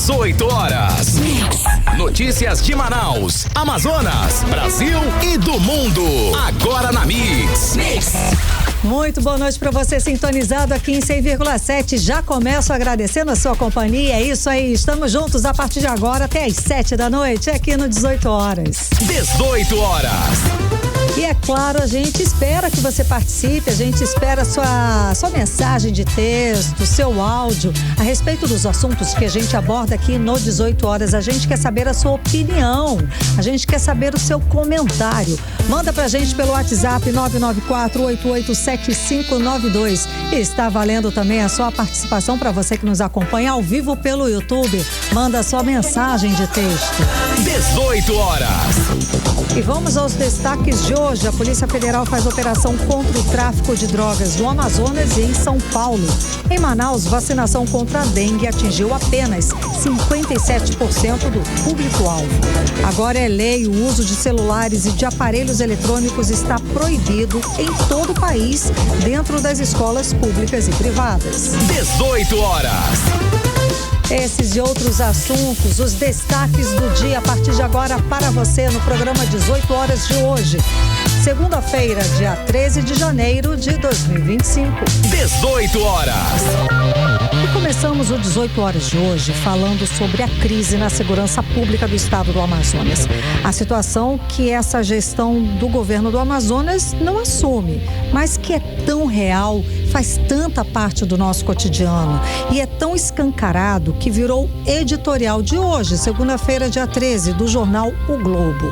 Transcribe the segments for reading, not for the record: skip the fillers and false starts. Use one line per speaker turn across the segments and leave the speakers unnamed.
18 horas. Notícias de Manaus, Amazonas, Brasil e do mundo. Agora na Mix.
Muito boa noite para você sintonizado aqui em 100,7. Já começo agradecendo a sua companhia. É isso aí, estamos juntos a partir de agora até às 7 da noite aqui no 18 horas.
18 horas.
E é claro, a gente espera que você participe, a gente espera sua mensagem de texto, seu áudio a respeito dos assuntos que a gente aborda aqui no 18 horas. A gente quer saber a sua opinião, a gente quer saber o seu comentário. Manda pra gente pelo WhatsApp 994-887592. E está valendo também a sua participação para você que nos acompanha ao vivo pelo YouTube. Manda sua mensagem de texto.
18 horas.
E vamos aos destaques de hoje. A Polícia Federal faz operação contra o tráfico de drogas no Amazonas e em São Paulo. Em Manaus, vacinação contra a dengue atingiu apenas 57% do público-alvo. Agora é lei, o uso de celulares e de aparelhos eletrônicos está proibido em todo o país, dentro das escolas públicas e privadas.
18 horas.
Esses e outros assuntos, os destaques do dia a partir de agora para você no programa 18 horas de hoje. Segunda-feira, dia 13 de janeiro de 2025.
18 horas.
E começamos o 18 horas de hoje falando sobre a crise na segurança pública do estado do Amazonas. A situação que essa gestão do governo do Amazonas não assume, mas que é tão real, faz tanta parte do nosso cotidiano e é tão escancarado que virou editorial de hoje, segunda-feira, dia 13, do jornal O Globo.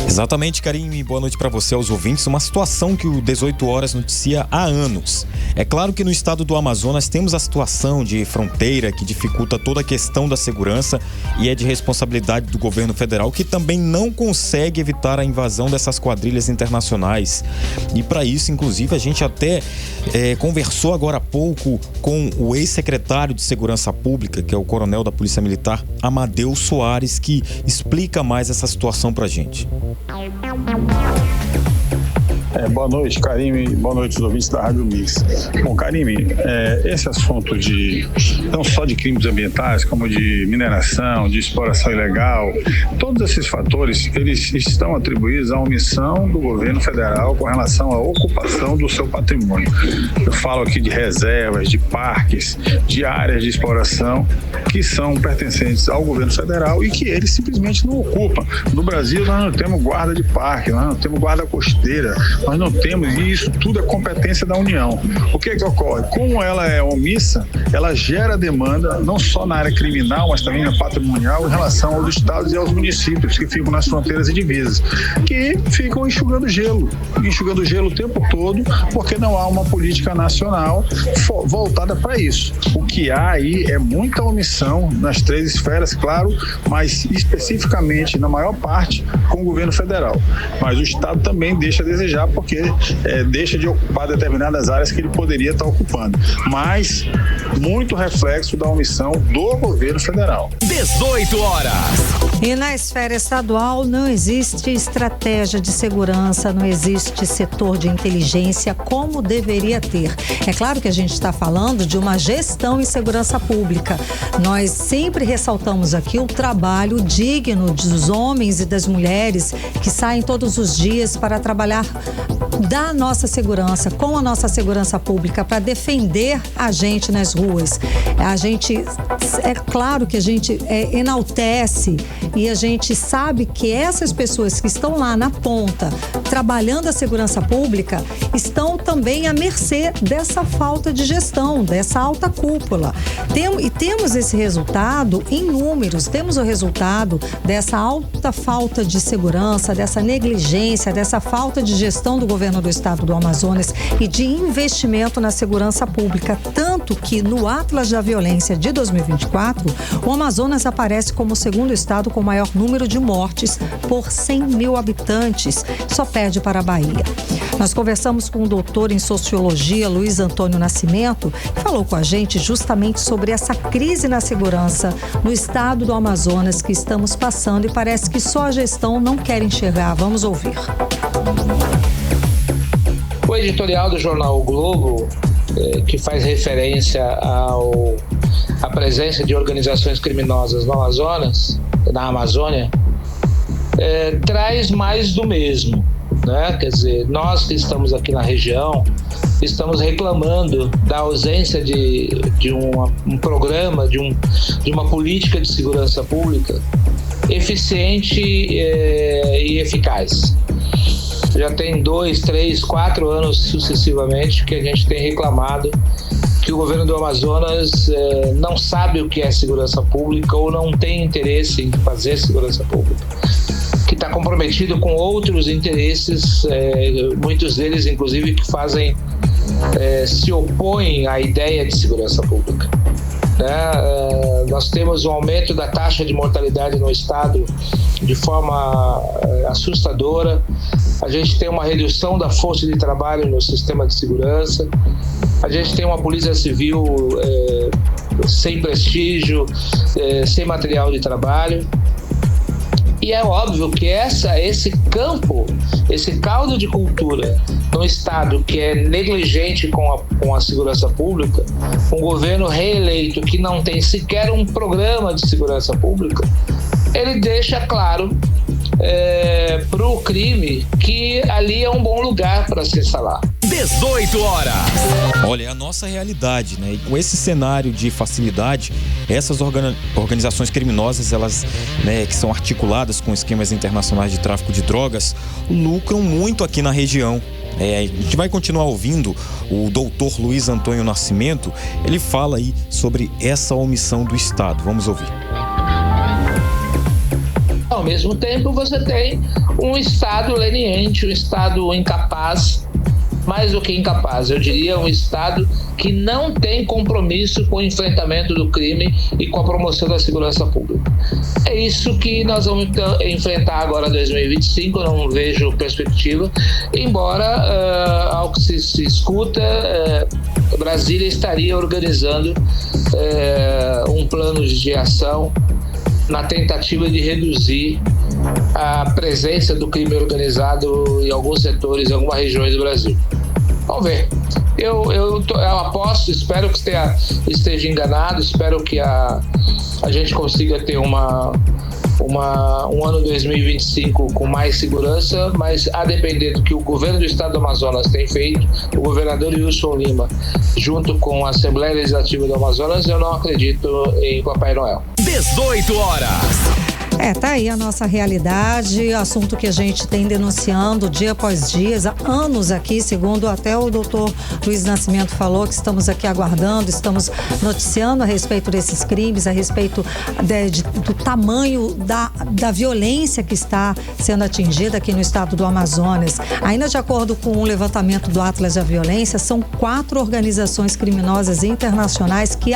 Exatamente, Karine, boa noite para você, aos ouvintes. Uma situação que o 18 horas noticia há anos. É claro que no estado do Amazonas temos a situação de fronteira que dificulta toda a questão da segurança e é de responsabilidade do governo federal, que também não consegue evitar a invasão dessas quadrilhas internacionais. E para isso, inclusive, a gente até conversou agora há pouco com o ex-secretário de Segurança Pública, que é o coronel da Polícia Militar, Amadeu Soares, que explica mais essa situação pra gente.
Boa noite, Karime. Boa noite aos ouvintes da Rádio Mix. Bom, Karime, esse assunto não só de crimes ambientais, como de mineração, de exploração ilegal, todos esses fatores, eles estão atribuídos à omissão do governo federal com relação à ocupação do seu patrimônio. Eu falo aqui de reservas, de parques, de áreas de exploração que são pertencentes ao governo federal e que ele simplesmente não ocupa. No Brasil, nós não temos guarda de parque, nós não temos guarda costeira, nós não temos, e isso tudo é competência da União. O que ocorre? Como ela é omissa, ela gera demanda não só na área criminal, mas também na patrimonial em relação aos estados e aos municípios que ficam nas fronteiras e divisas, que ficam enxugando gelo o tempo todo, porque não há uma política nacional voltada para isso. O que há aí é muita omissão nas três esferas, claro, mas especificamente, na maior parte, com o governo federal. Mas o estado também deixa a desejar, porque deixa de ocupar determinadas áreas que ele poderia estar ocupando. Mas muito reflexo da omissão do governo federal.
18 horas.
E na esfera estadual não existe estratégia de segurança, não existe setor de inteligência como deveria ter. É claro que a gente está falando de uma gestão em segurança pública. Nós sempre ressaltamos aqui o trabalho digno dos homens e das mulheres que saem todos os dias para trabalhar da nossa segurança, com a nossa segurança pública, para defender a gente nas ruas. É claro que a gente enaltece e a gente sabe que essas pessoas que estão lá na ponta, trabalhando a segurança pública, estão também à mercê dessa falta de gestão, dessa alta cúpula. Temos esse resultado em números, temos o resultado dessa alta falta de segurança, dessa negligência, dessa falta de gestão do governo do estado do Amazonas e de investimento na segurança pública, tanto que no Atlas da Violência de 2024, o Amazonas aparece como o segundo estado com maior número de mortes por 100 mil habitantes, só perde para a Bahia. Nós conversamos com o doutor em Sociologia, Luiz Antônio Nascimento, que falou com a gente justamente sobre essa crise na segurança no estado do Amazonas que estamos passando e parece que só a gestão não quer enxergar. Vamos ouvir.
O editorial do jornal O Globo, que faz referência a presença de organizações criminosas no Amazonas, na Amazônia, traz mais do mesmo, né? Quer dizer, nós que estamos aqui na região estamos reclamando da ausência de um programa, de uma política de segurança pública eficiente e eficaz. Já tem 2, 3, 4 anos sucessivamente que a gente tem reclamado que o governo do Amazonas não sabe o que é segurança pública ou não tem interesse em fazer segurança pública, que está comprometido com outros interesses, muitos deles inclusive que se opõem à ideia de segurança pública. Nós temos um aumento da taxa de mortalidade no estado de forma assustadora. A gente tem uma redução da força de trabalho no sistema de segurança. A gente tem uma polícia civil sem prestígio, sem material de trabalho. E é óbvio que esse caldo de cultura num estado que é negligente com a segurança pública, um governo reeleito que não tem sequer um programa de segurança pública, ele deixa claro para o crime que ali é um bom lugar para se instalar.
18 horas.
Olha, é a nossa realidade, né? E com esse cenário de facilidade, essas organizações criminosas, elas, né, que são articuladas com esquemas internacionais de tráfico de drogas, lucram muito aqui na região. A gente vai continuar ouvindo o doutor Luiz Antônio Nascimento. Ele fala aí sobre essa omissão do Estado. Vamos ouvir.
Ao mesmo tempo, você tem um Estado leniente, um Estado incapaz, mais do que incapaz, eu diria um Estado que não tem compromisso com o enfrentamento do crime e com a promoção da segurança pública. É isso que nós vamos enfrentar agora em 2025, eu não vejo perspectiva, embora, ao que se escuta, Brasília estaria organizando um plano de ação na tentativa de reduzir a presença do crime organizado em alguns setores, em algumas regiões do Brasil. Vamos ver. Eu aposto, espero que esteja enganado, espero que a gente consiga ter um ano 2025 com mais segurança, mas a depender do que o governo do estado do Amazonas tem feito, o governador Wilson Lima, junto com a Assembleia Legislativa do Amazonas, eu não acredito em Papai Noel.
18 horas.
Tá aí a nossa realidade, assunto que a gente tem denunciando dia após dia, há anos aqui, segundo até o doutor Luiz Nascimento falou, que estamos aqui aguardando, estamos noticiando a respeito desses crimes, a respeito do tamanho da violência que está sendo atingida aqui no estado do Amazonas. Ainda de acordo com o levantamento do Atlas da Violência, são 4 organizações criminosas internacionais que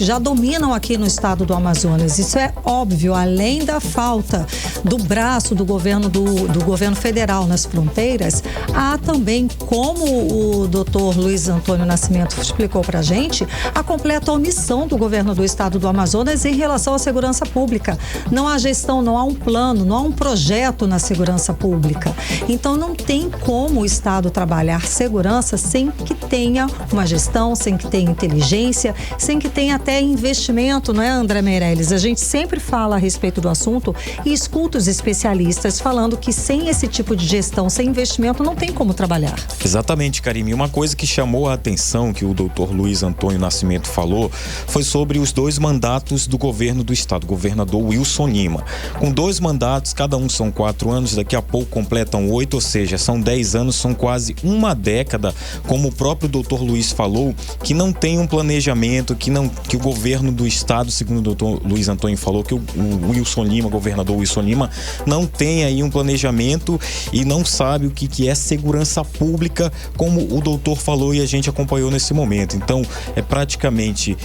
já dominam aqui no estado do Amazonas. Isso é óbvio, além da falta do braço do governo federal nas fronteiras, há também, como o doutor Luiz Antônio Nascimento explicou pra gente, a completa omissão do governo do estado do Amazonas em relação à segurança pública. Não há gestão, não há um plano, não há um projeto na segurança pública. Então não tem como o estado trabalhar segurança sem que tenha uma gestão, sem que tenha inteligência, sem que tenha até investimento, não é, André Meirelles? A gente sempre fala a respeito do assunto e escuta os especialistas falando que sem esse tipo de gestão, sem investimento, não tem como trabalhar.
Exatamente, Karime. Uma coisa que chamou a atenção que o doutor Luiz Antônio Nascimento falou foi sobre os 2 mandatos do governo do estado, governador Wilson Lima. Com 2 mandatos, cada um são 4 anos, daqui a pouco completam 8, ou seja, são 10 anos, são quase uma década, como o próprio doutor Luiz falou, que não tem um planejamento, que o governo do estado, segundo o doutor Luiz Antônio falou, que o Wilson Lima, governador Wilson Lima, não tem aí um planejamento e não sabe o que é segurança pública, como o doutor falou e a gente acompanhou nesse momento. Então, praticamente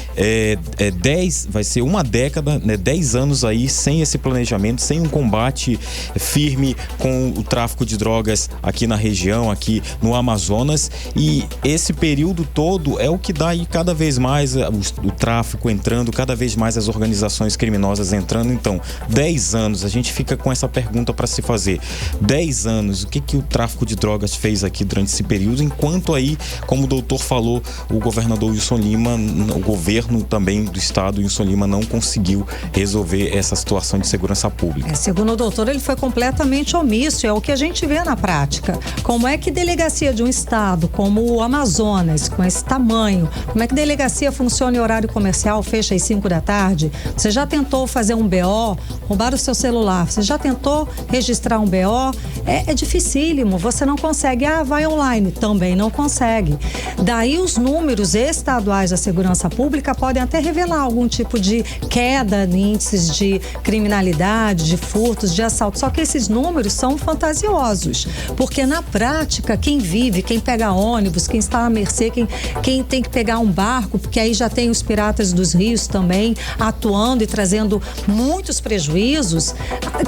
10, vai ser uma década, né, 10 anos aí sem esse planejamento, sem um combate firme com o tráfico de drogas aqui na região, aqui no Amazonas, e esse período todo é o que dá aí cada vez mais o tráfico entrando, cada vez mais as organizações criminosas criminosas entrando. Então, 10 anos, a gente fica com essa pergunta para se fazer. 10 anos, o que o tráfico de drogas fez aqui durante esse período, enquanto aí, como o doutor falou, o governador Wilson Lima, o governo também do estado, Wilson Lima, não conseguiu resolver essa situação de segurança pública.
Segundo o doutor, ele foi completamente omisso, é o que a gente vê na prática. Como é que delegacia de um estado como o Amazonas, com esse tamanho, como é que delegacia funciona em horário comercial, fecha às 5 da tarde? Você já tentou fazer um BO, roubar o seu celular? Você já tentou registrar um BO? É dificílimo, você não consegue. Vai online, também não consegue. Daí os números estaduais da segurança pública podem até revelar algum tipo de queda em índices de criminalidade, de furtos, de assalto. Só que esses números são fantasiosos, porque na prática, quem vive, quem pega ônibus, quem está à mercê, quem tem que pegar um barco, porque aí já tem os piratas dos rios também atuando e trazendo muitos prejuízos,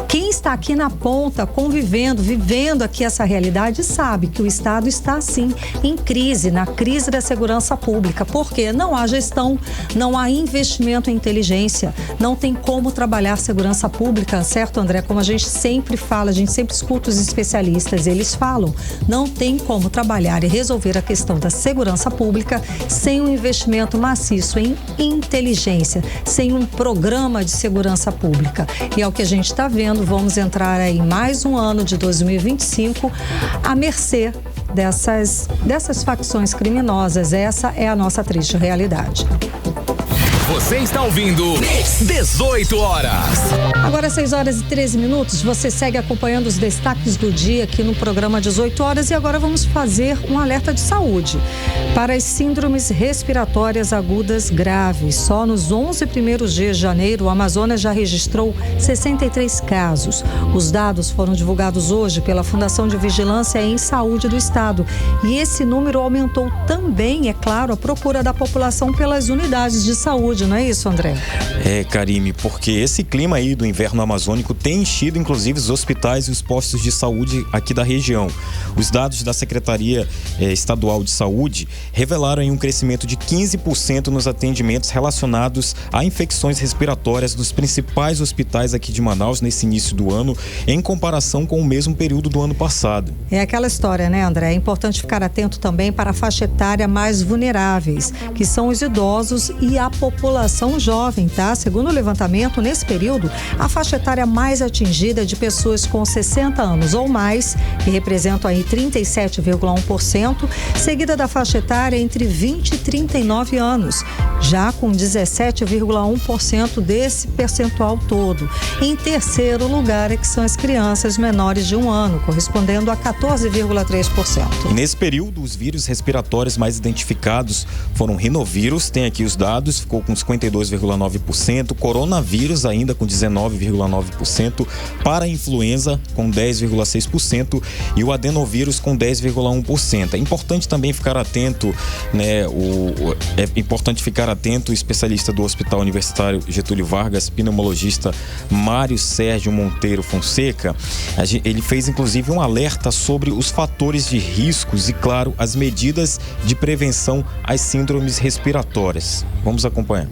quem está aqui na ponta, convivendo, vivendo aqui essa realidade, sabe que o Estado está, sim, em crise, na crise da segurança pública, porque não há gestão, não há investimento em inteligência, não tem como trabalhar segurança pública, certo, André? Como a gente sempre fala, a gente sempre escuta os especialistas, eles falam, não tem como trabalhar e resolver a questão da segurança pública sem um investimento maciço em inteligência, sem um programa de segurança pública. E é o que a gente está vendo, vamos entrar aí em mais um ano de 2025 à mercê dessas facções criminosas. Essa é a nossa triste realidade.
Você está ouvindo 18 horas.
Agora 6 horas e 13 minutos, você segue acompanhando os destaques do dia aqui no programa 18 horas e agora vamos fazer um alerta de saúde para as síndromes respiratórias agudas graves. Só nos 11 primeiros dias de janeiro, o Amazonas já registrou 63 casos. Os dados foram divulgados hoje pela Fundação de Vigilância em Saúde do Estado e esse número aumentou também, é claro, a procura da população pelas unidades de saúde. Não é isso, André?
Karime, porque esse clima aí do inverno amazônico tem enchido, inclusive, os hospitais e os postos de saúde aqui da região. Os dados da Secretaria Estadual de Saúde revelaram aí um crescimento de 15% nos atendimentos relacionados a infecções respiratórias nos principais hospitais aqui de Manaus nesse início do ano, em comparação com o mesmo período do ano passado.
É aquela história, né, André? É importante ficar atento também para a faixa etária mais vulneráveis, que são os idosos e a população jovem, tá? Segundo o levantamento, nesse período, a faixa etária mais atingida é de pessoas com 60 anos ou mais, que representam aí 37,1%, seguida da faixa etária entre 20 e 39 anos, já com 17,1% desse percentual todo. Em terceiro lugar é que são as crianças menores de 1 ano, correspondendo a 14,3%.
E nesse período, os vírus respiratórios mais identificados foram rinovírus, tem aqui os dados, ficou com 52,9%, coronavírus ainda com 19,9%, para-influenza com 10,6% e o adenovírus com 10,1%. É importante também ficar atento, né, o especialista do Hospital Universitário Getúlio Vargas, pneumologista Mário Sérgio Monteiro Fonseca, ele fez inclusive um alerta sobre os fatores de riscos e, claro, as medidas de prevenção às síndromes respiratórias. Vamos acompanhar.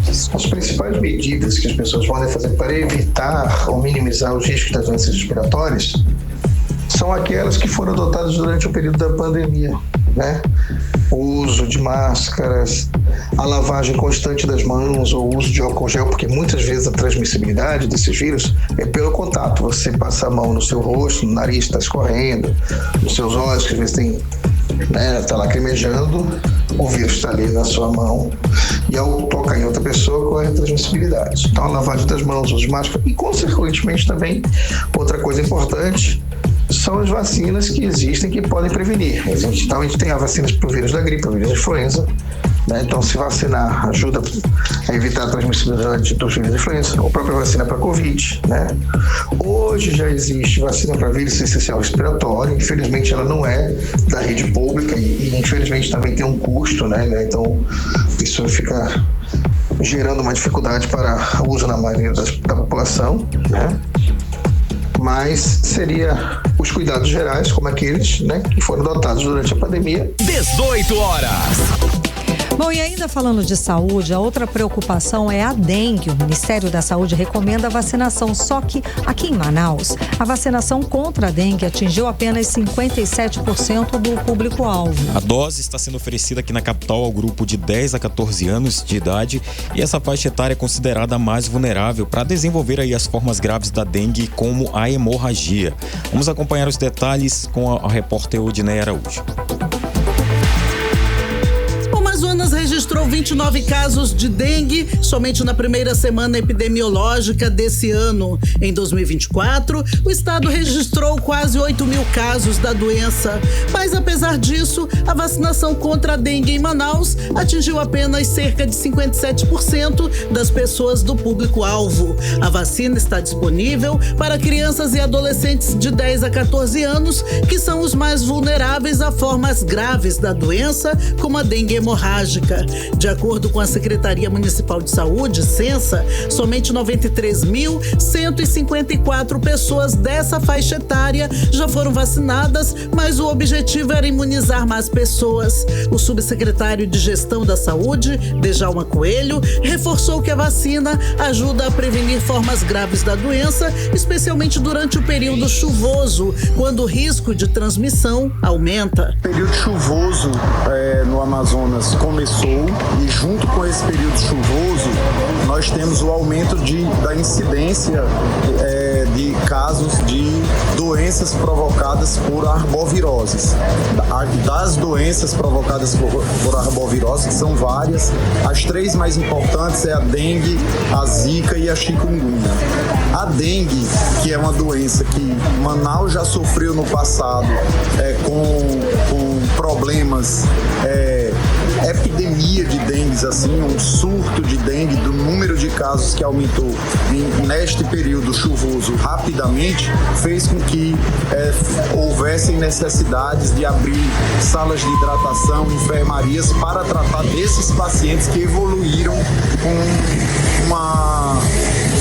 As principais medidas que as pessoas podem fazer para evitar ou minimizar os riscos das doenças respiratórias são aquelas que foram adotadas durante o período da pandemia, né? O uso de máscaras, a lavagem constante das mãos ou o uso de álcool gel, porque muitas vezes a transmissibilidade desses vírus é pelo contato. Você passa a mão no seu rosto, no nariz está escorrendo, nos seus olhos, que às vezes tem, né, está lacrimejando, o vírus está ali na sua mão e ao tocar em outra pessoa corre a transmissibilidade. Então a lavagem das mãos, o uso de máscara e consequentemente também outra coisa importante são as vacinas que existem que podem prevenir. Então a gente tem as vacinas para o vírus da gripe, para o vírus da influenza, né? Então se vacinar ajuda a evitar a transmissibilidade dos vírus da influenza, ou a própria vacina para Covid, né? Hoje já existe vacina para vírus essencial respiratório, infelizmente ela não é da rede pública e infelizmente também tem um custo, né? Então isso fica gerando uma dificuldade para o uso na maioria da população, né? Mas seria os cuidados gerais, como aqueles, né, que foram adotados durante a pandemia.
18 horas.
Bom, e ainda falando de saúde, a outra preocupação é a dengue. O Ministério da Saúde recomenda a vacinação, só que aqui em Manaus, a vacinação contra a dengue atingiu apenas 57% do público-alvo.
A dose está sendo oferecida aqui na capital ao grupo de 10 a 14 anos de idade e essa faixa etária é considerada a mais vulnerável para desenvolver aí as formas graves da dengue, como a hemorragia. Vamos acompanhar os detalhes com a repórter Odineia Araújo.
Amazonas registrou 29 casos de dengue somente na primeira semana epidemiológica desse ano. Em 2024, o estado registrou quase 8 mil casos da doença. Mas, apesar disso, a vacinação contra a dengue em Manaus atingiu apenas cerca de 57% das pessoas do público-alvo. A vacina está disponível para crianças e adolescentes de 10 a 14 anos, que são os mais vulneráveis a formas graves da doença, como a dengue hemorrágica. De acordo com a Secretaria Municipal de Saúde, Censa, somente 93.154 pessoas dessa faixa etária já foram vacinadas, mas o objetivo era imunizar mais pessoas. O subsecretário de Gestão da Saúde, Djalma Coelho, reforçou que a vacina ajuda a prevenir formas graves da doença, especialmente durante o período chuvoso, quando o risco de transmissão aumenta.
O período chuvoso no Amazonas começou e junto com esse período chuvoso nós temos o aumento da incidência de casos de doenças provocadas por arboviroses. Das doenças provocadas por arboviroses, que são várias, as três mais importantes é a dengue, a zika e a chikungunya. A dengue, que é uma doença que Manaus já sofreu no passado com problemas, epidemia de dengue, assim, um surto de dengue, do número de casos que aumentou neste período chuvoso rapidamente, fez com que houvessem necessidades de abrir salas de hidratação, enfermarias para tratar desses pacientes que evoluíram com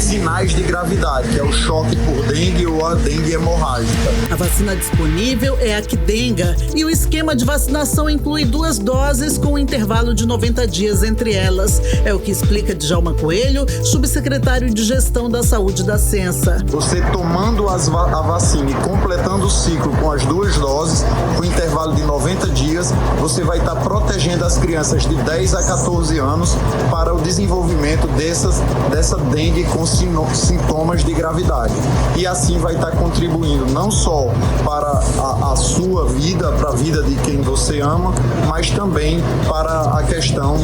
sinais de gravidade, que é o choque por dengue ou a dengue hemorrágica.
A vacina disponível é a Qdenga e o esquema de vacinação inclui 2 doses com um intervalo de 90 dias entre elas. É o que explica Djalma Coelho, subsecretário de Gestão da Saúde da Censa.
Você tomando a vacina e completando o ciclo com as 2 doses, com intervalo de 90 dias, você vai estar protegendo as crianças de 10 a 14 anos para o desenvolvimento dessa dengue com sintomas de gravidade. E assim vai estar contribuindo não só para a sua vida, para a vida de quem você ama, mas também para a questão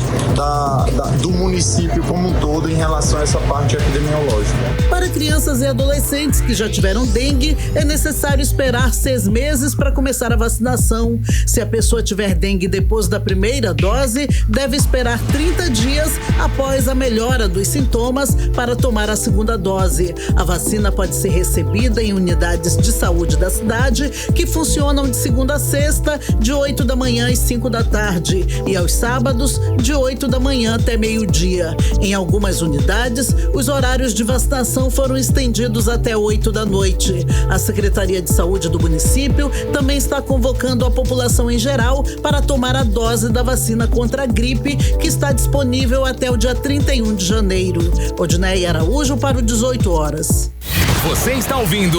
do município como um todo em relação a essa parte epidemiológica.
Para crianças e adolescentes que já tiveram dengue, é necessário esperar 6 meses para começar a vacinação. Se a pessoa tiver dengue depois da primeira dose, deve esperar 30 dias após a melhora dos sintomas para tomar a segunda dose. A vacina pode ser recebida em unidades de saúde da cidade, que funcionam de segunda a sexta, de 8 da manhã às 5 da tarde, e aos sábados, de 8 da manhã até meio-dia. Em algumas unidades, os horários de vacinação foram estendidos até 8 da noite. A Secretaria de Saúde do município também está convocando a população em geral para tomar a dose da vacina contra a gripe, que está disponível até o dia 31 de janeiro. Odineia Araújo para o 18 horas.
Você está ouvindo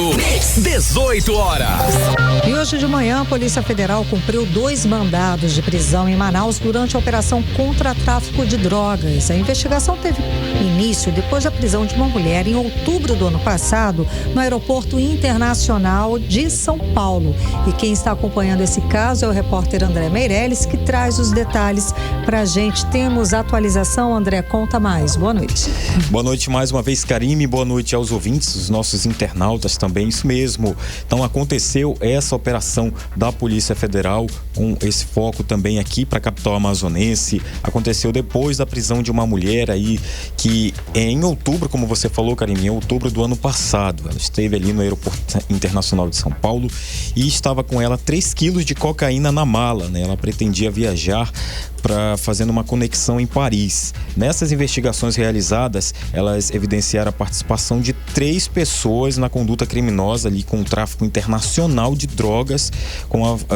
18 horas.
E hoje de manhã, a Polícia Federal cumpriu 2 mandados de prisão em Manaus durante a operação contra tráfico de drogas. A investigação teve início depois da prisão de uma mulher em outubro do ano passado no Aeroporto Internacional de São Paulo. E quem está acompanhando esse caso é o repórter André Meirelles, que traz os detalhes pra gente. Temos atualização, André, conta mais. Boa noite.
Boa noite mais uma vez, Karime. Boa noite aos ouvintes, os nossos internautas também. Isso mesmo. Então aconteceu essa operação da Polícia Federal com esse foco também aqui para a capital amazonense. Aconteceu depois da prisão de uma mulher aí que em outubro, como você falou, Karime, em outubro do ano passado, ela esteve ali no Aeroporto Internacional de São Paulo e estava com ela 3 quilos de cocaína na mala, né? Ela pretendia viajar fazendo uma conexão em Paris. Nessas investigações realizadas, elas evidenciaram a participação de 3 pessoas na conduta criminosa ali com o tráfico internacional de drogas,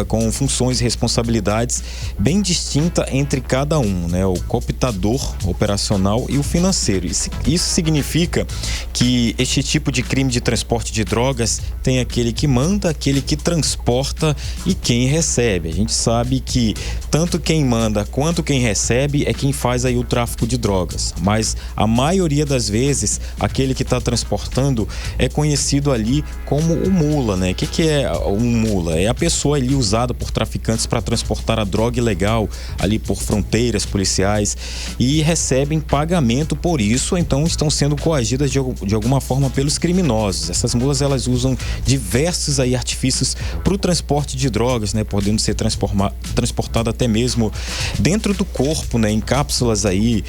com funções e responsabilidades bem distintas entre cada um, né? O cooptador operacional e o financeiro. Isso significa que este tipo de crime de transporte de drogas tem aquele que manda, aquele que transporta e quem recebe. A gente sabe que tanto quem manda quanto quem recebe é quem faz aí o tráfico de drogas, mas a maioria das vezes aquele que está transportando é conhecido ali como o mula, né? O que é um mula? É a pessoa ali usada por traficantes para transportar a droga ilegal ali por fronteiras policiais e recebem pagamento por isso, então estão sendo coagidas de alguma forma pelos criminosos. Essas mulas, elas usam diversos aí artifícios para o transporte de drogas, né? Podendo ser transportado até mesmo dentro do corpo, né? Em cápsulas aí,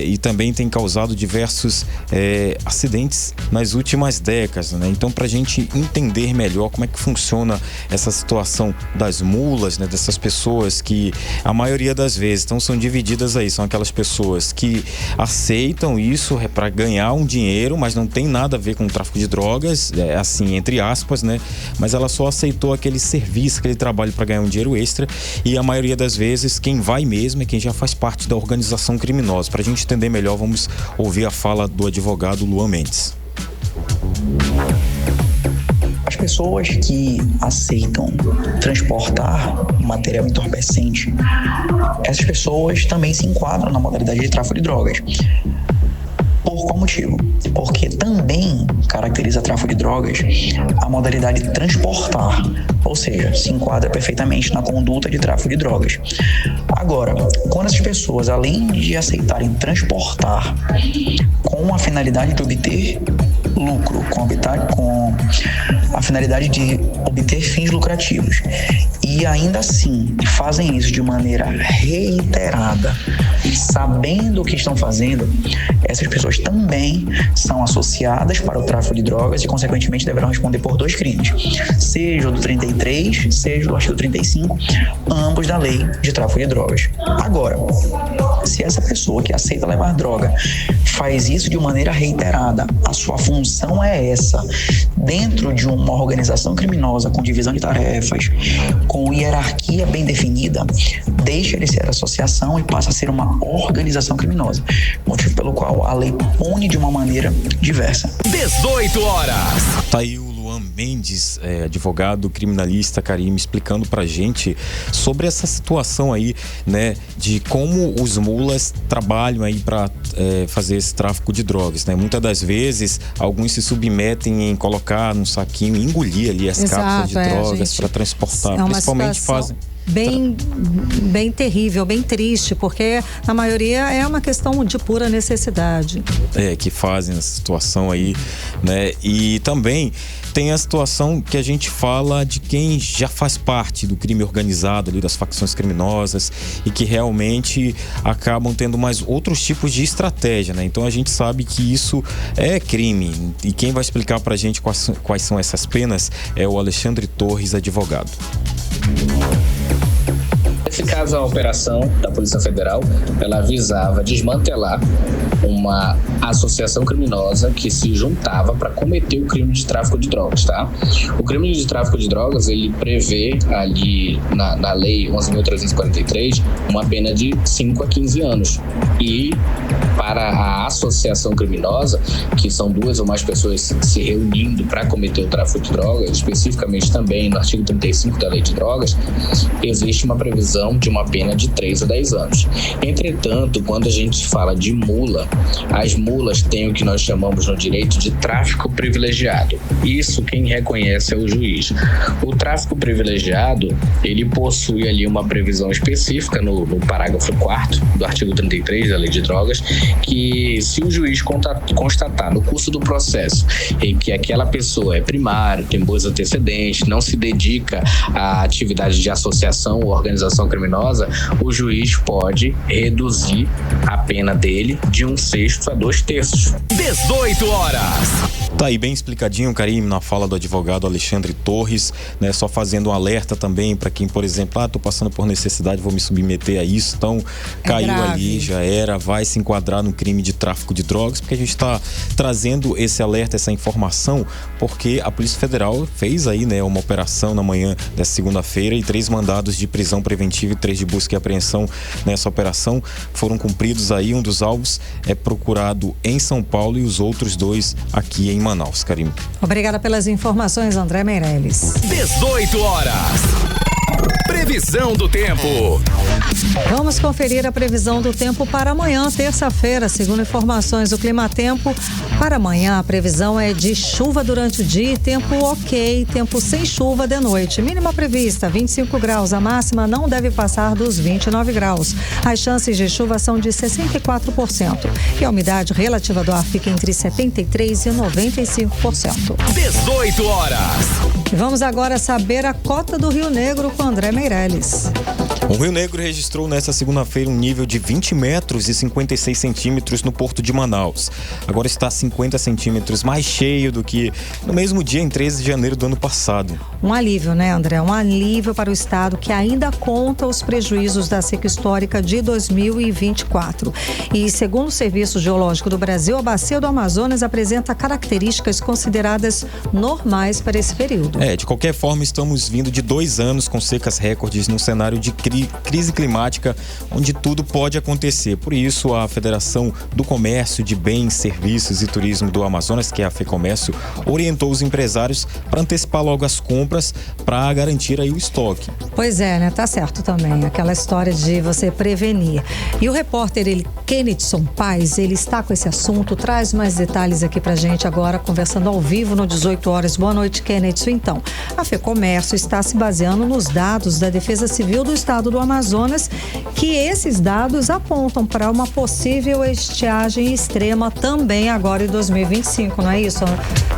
e também tem causado diversos acidentes nas últimas décadas, né? Então, para a gente entender melhor como é que funciona essa situação das mulas, né? Dessas pessoas que a maioria das vezes então são divididas aí, são aquelas pessoas que aceitam isso para ganhar um dinheiro, mas não tem nada a ver com o tráfico de drogas, assim, entre aspas, né? Mas ela só aceitou aquele serviço, aquele trabalho para ganhar um dinheiro extra, e a maioria das vezes quem vai mesmo é quem já faz parte da organização criminosa. Para a gente entender melhor, vamos ouvir a fala do advogado Luan Mendes.
As pessoas que aceitam transportar material entorpecente, essas pessoas também se enquadram na modalidade de tráfico de drogas. Por qual motivo? Porque também caracteriza tráfico de drogas a modalidade de transportar, ou seja, se enquadra perfeitamente na conduta de tráfico de drogas. Agora, quando essas pessoas, além de aceitarem transportar com a finalidade de obter lucro, com a finalidade de obter fins lucrativos, e ainda assim fazem isso de maneira reiterada, sabendo o que estão fazendo, essas pessoas também são associadas para o tráfico de drogas e, consequentemente, deverão responder por 2 crimes, seja o do 33, seja o do artigo 35, ambos da lei de tráfico de drogas. Agora, se essa pessoa que aceita levar droga faz isso de maneira reiterada, a sua função é essa, dentro de uma organização criminosa com divisão de tarefas, com hierarquia bem definida, deixa de ser associação e passa a ser uma organização criminosa, motivo pelo qual a lei pune de uma maneira diversa.
18 horas.
Tá aí o Luan Mendes, advogado criminalista, Karime, explicando pra gente sobre essa situação aí, né, de como os mulas trabalham aí pra fazer esse tráfico de drogas, né? Muitas das vezes, alguns se submetem em colocar num saquinho e engolir ali as cápsulas de drogas para transportar, principalmente fazem...
Bem terrível, bem triste, porque na maioria é uma questão de pura necessidade.
Que fazem essa situação aí, né? E também tem a situação que a gente fala de quem já faz parte do crime organizado ali, das facções criminosas, e que realmente acabam tendo mais outros tipos de estratégia, né? Então a gente sabe que isso é crime, e quem vai explicar pra gente quais são essas penas é o Alexandre Torres, advogado.
Nesse caso, a operação da Polícia Federal, ela visava desmantelar uma associação criminosa que se juntava para cometer o crime de tráfico de drogas, tá? O crime de tráfico de drogas, ele prevê ali na lei 11.343 uma pena de 5 a 15 anos. E para a associação criminosa, que são 2 ou mais pessoas se reunindo para cometer o tráfico de drogas, especificamente também no artigo 35 da Lei de Drogas, existe uma previsão de uma pena de 3 a 10 anos. Entretanto, quando a gente fala de mula, as mulas têm o que nós chamamos no direito de tráfico privilegiado. Isso quem reconhece é o juiz. O tráfico privilegiado, ele possui ali uma previsão específica no parágrafo 4º do artigo 33 da Lei de Drogas, que se o juiz constatar no curso do processo em que aquela pessoa é primária, tem bons antecedentes, não se dedica à atividade de associação ou organização criminosa, o juiz pode reduzir a pena dele de 1/6 a 2/3.
18 horas.
Tá aí bem explicadinho, Karim, na fala do advogado Alexandre Torres, né? Só fazendo um alerta também para quem, por exemplo, tô passando por necessidade, vou me submeter a isso, então caiu
grave.
Ali, já era, vai se enquadrar no crime de tráfico de drogas, porque a gente está trazendo esse alerta, essa informação, porque a Polícia Federal fez aí, né, uma operação na manhã dessa segunda-feira e 3 mandados de prisão preventiva e 3 de busca e apreensão nessa operação foram cumpridos aí. Um dos alvos é procurado em São Paulo e os outros 2 aqui em Manaus. Karim.
Obrigada pelas informações, André Meirelles.
18 horas. Previsão do tempo.
Vamos conferir a previsão do tempo para amanhã, terça-feira. Segundo informações do Climatempo, para amanhã a previsão é de chuva durante o dia e tempo ok, tempo sem chuva de noite. Mínima prevista 25 graus, a máxima não deve passar dos 29 graus. As chances de chuva são de 64% e a umidade relativa do ar fica entre 73% e 95%.
18 horas.
E vamos agora saber a cota do Rio Negro com André Meirelles.
O Rio Negro registrou nesta segunda-feira um nível de 20 metros e 56 centímetros no Porto de Manaus. Agora está 50 centímetros mais cheio do que no mesmo dia, em 13 de janeiro do ano passado.
Um alívio, né, André? Um alívio para o estado que ainda conta os prejuízos da seca histórica de 2024. E segundo o Serviço Geológico do Brasil, a bacia do Amazonas apresenta características consideradas normais para esse período.
De qualquer forma, estamos vindo de 2 anos com secas recordes num cenário de crise climática, onde tudo pode acontecer. Por isso, a Federação do Comércio de Bens, Serviços e Turismo do Amazonas, que é a FEComércio, orientou os empresários para antecipar logo as compras para garantir aí o estoque.
Pois é, né? Tá certo também, aquela história de você prevenir. E o repórter Kennedson Paz, ele está com esse assunto, traz mais detalhes aqui pra gente agora, conversando ao vivo no 18 horas. Boa noite, Kennedson. Então, a FEComércio está se baseando nos dados da Defesa Civil do Estado do Amazonas, que esses dados apontam para uma possível estiagem extrema também agora em 2025, não é isso?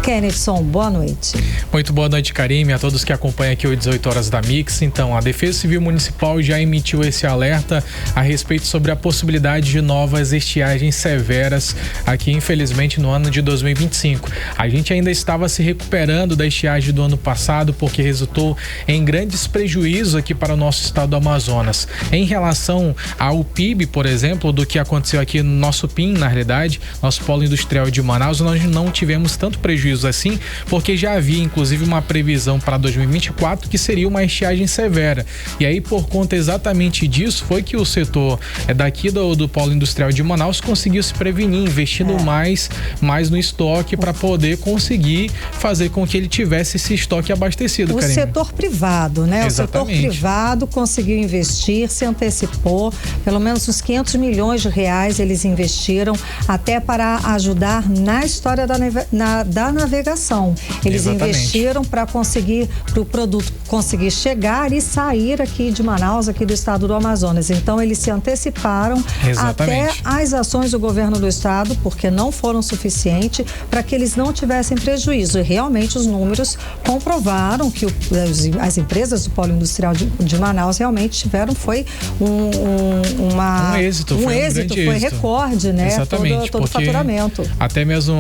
Kennedson, boa noite.
Muito boa noite, Karim, a todos que acompanham aqui o 18 horas da Mix. Então, a Defesa Civil Municipal já emitiu esse alerta a respeito sobre a possibilidade de novas estiagens severas aqui, infelizmente, no ano de 2025. A gente ainda estava se recuperando da estiagem do ano passado, porque resultou em grandes prejuízos aqui para o nosso estado do Amazonas. Em relação ao PIB, por exemplo, do que aconteceu aqui no nosso PIN, na realidade, nosso polo industrial de Manaus, nós não tivemos tanto prejuízo assim, porque já havia inclusive uma previsão para 2024 que seria uma estiagem severa. E aí, por conta exatamente disso, foi que o setor daqui do polo industrial de Manaus conseguiu se prevenir, investindo mais no estoque para poder conseguir fazer com que ele tivesse esse estoque abastecido.
O setor privado, né?
Exatamente.
O setor privado conseguiu investir, se antecipou, pelo menos uns 500 milhões de reais eles investiram até para ajudar na história da navegação. Eles investiram para conseguir, para o produto conseguir chegar e sair aqui de Manaus, aqui do estado do Amazonas. Então eles se anteciparam até as ações do governo do estado, porque não foram suficientes para que eles não tivessem prejuízo. E realmente os números comprovaram que as empresas do polo industrial de Manaus realmente tiveram, foi um êxito, foi recorde, né?
Exatamente,
todo o faturamento.
Até mesmo,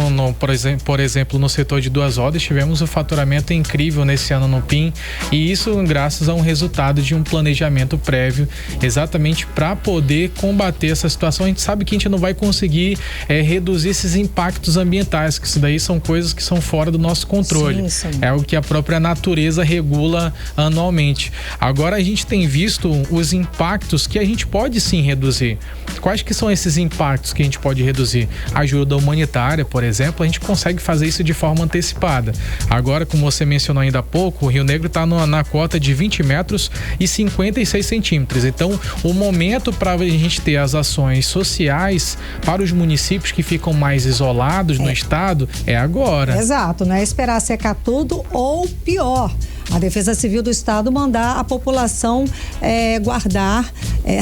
por exemplo, no setor de Duas Ordens, tivemos um faturamento incrível nesse ano no PIN, e isso graças a um resultado de um planejamento prévio, exatamente para poder combater essa situação. A gente sabe que a gente não vai conseguir reduzir esses impactos ambientais, que isso daí são coisas que são fora do nosso controle.
Sim.
É o que a própria natureza regula anualmente. Agora a gente tem visto os impactos que a gente pode sim reduzir. Quais que são esses impactos que a gente pode reduzir? Ajuda humanitária, por exemplo, a gente consegue fazer isso de forma antecipada. Agora, como você mencionou ainda há pouco, o Rio Negro está na cota de 20 metros e 56 centímetros. Então, o momento para a gente ter as ações sociais para os municípios que ficam mais isolados no estado é agora.
Exato, não é esperar secar tudo ou pior, a Defesa Civil do Estado mandar a população guardar,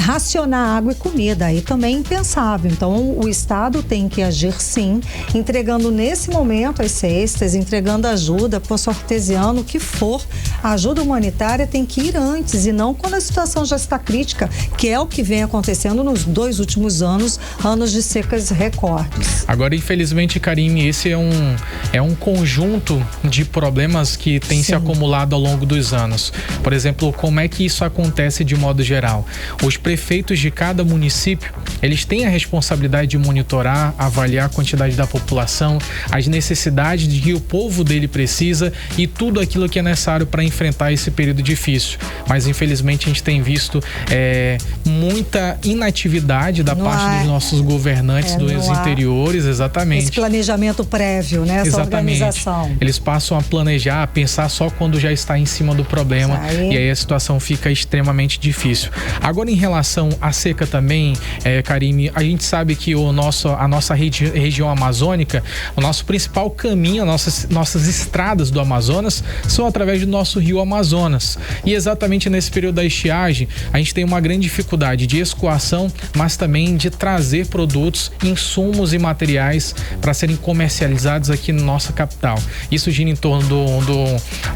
racionar água e comida. Aí também é impensável. Então, o Estado tem que agir sim, entregando nesse momento as cestas, entregando ajuda, poço artesiano, o que for. A ajuda humanitária tem que ir antes e não quando a situação já está crítica, que é o que vem acontecendo nos 2 últimos anos de secas recordes.
Agora, infelizmente, Karime, esse é um conjunto de problemas que tem se acumulado ao longo dos anos. Por exemplo, como é que isso acontece de modo geral? Os prefeitos de cada município, eles têm a responsabilidade de monitorar, avaliar a quantidade da população, as necessidades de que o povo dele precisa e tudo aquilo que é necessário para enfrentar esse período difícil. Mas, infelizmente, a gente tem visto muita inatividade da parte dos nossos governantes dos interiores, exatamente.
Esse planejamento prévio, né? Essa organização.
Eles passam a planejar, a pensar só quando já está em cima do problema e aí a situação fica extremamente difícil. Agora, em relação à seca também, Karime, a gente sabe que a nossa região amazônica, o nosso principal caminho, nossas estradas do Amazonas são através do nosso rio Amazonas. E exatamente nesse período da estiagem, a gente tem uma grande dificuldade de escoação, mas também de trazer produtos, insumos e materiais para serem comercializados aqui na nossa capital. Isso gira em torno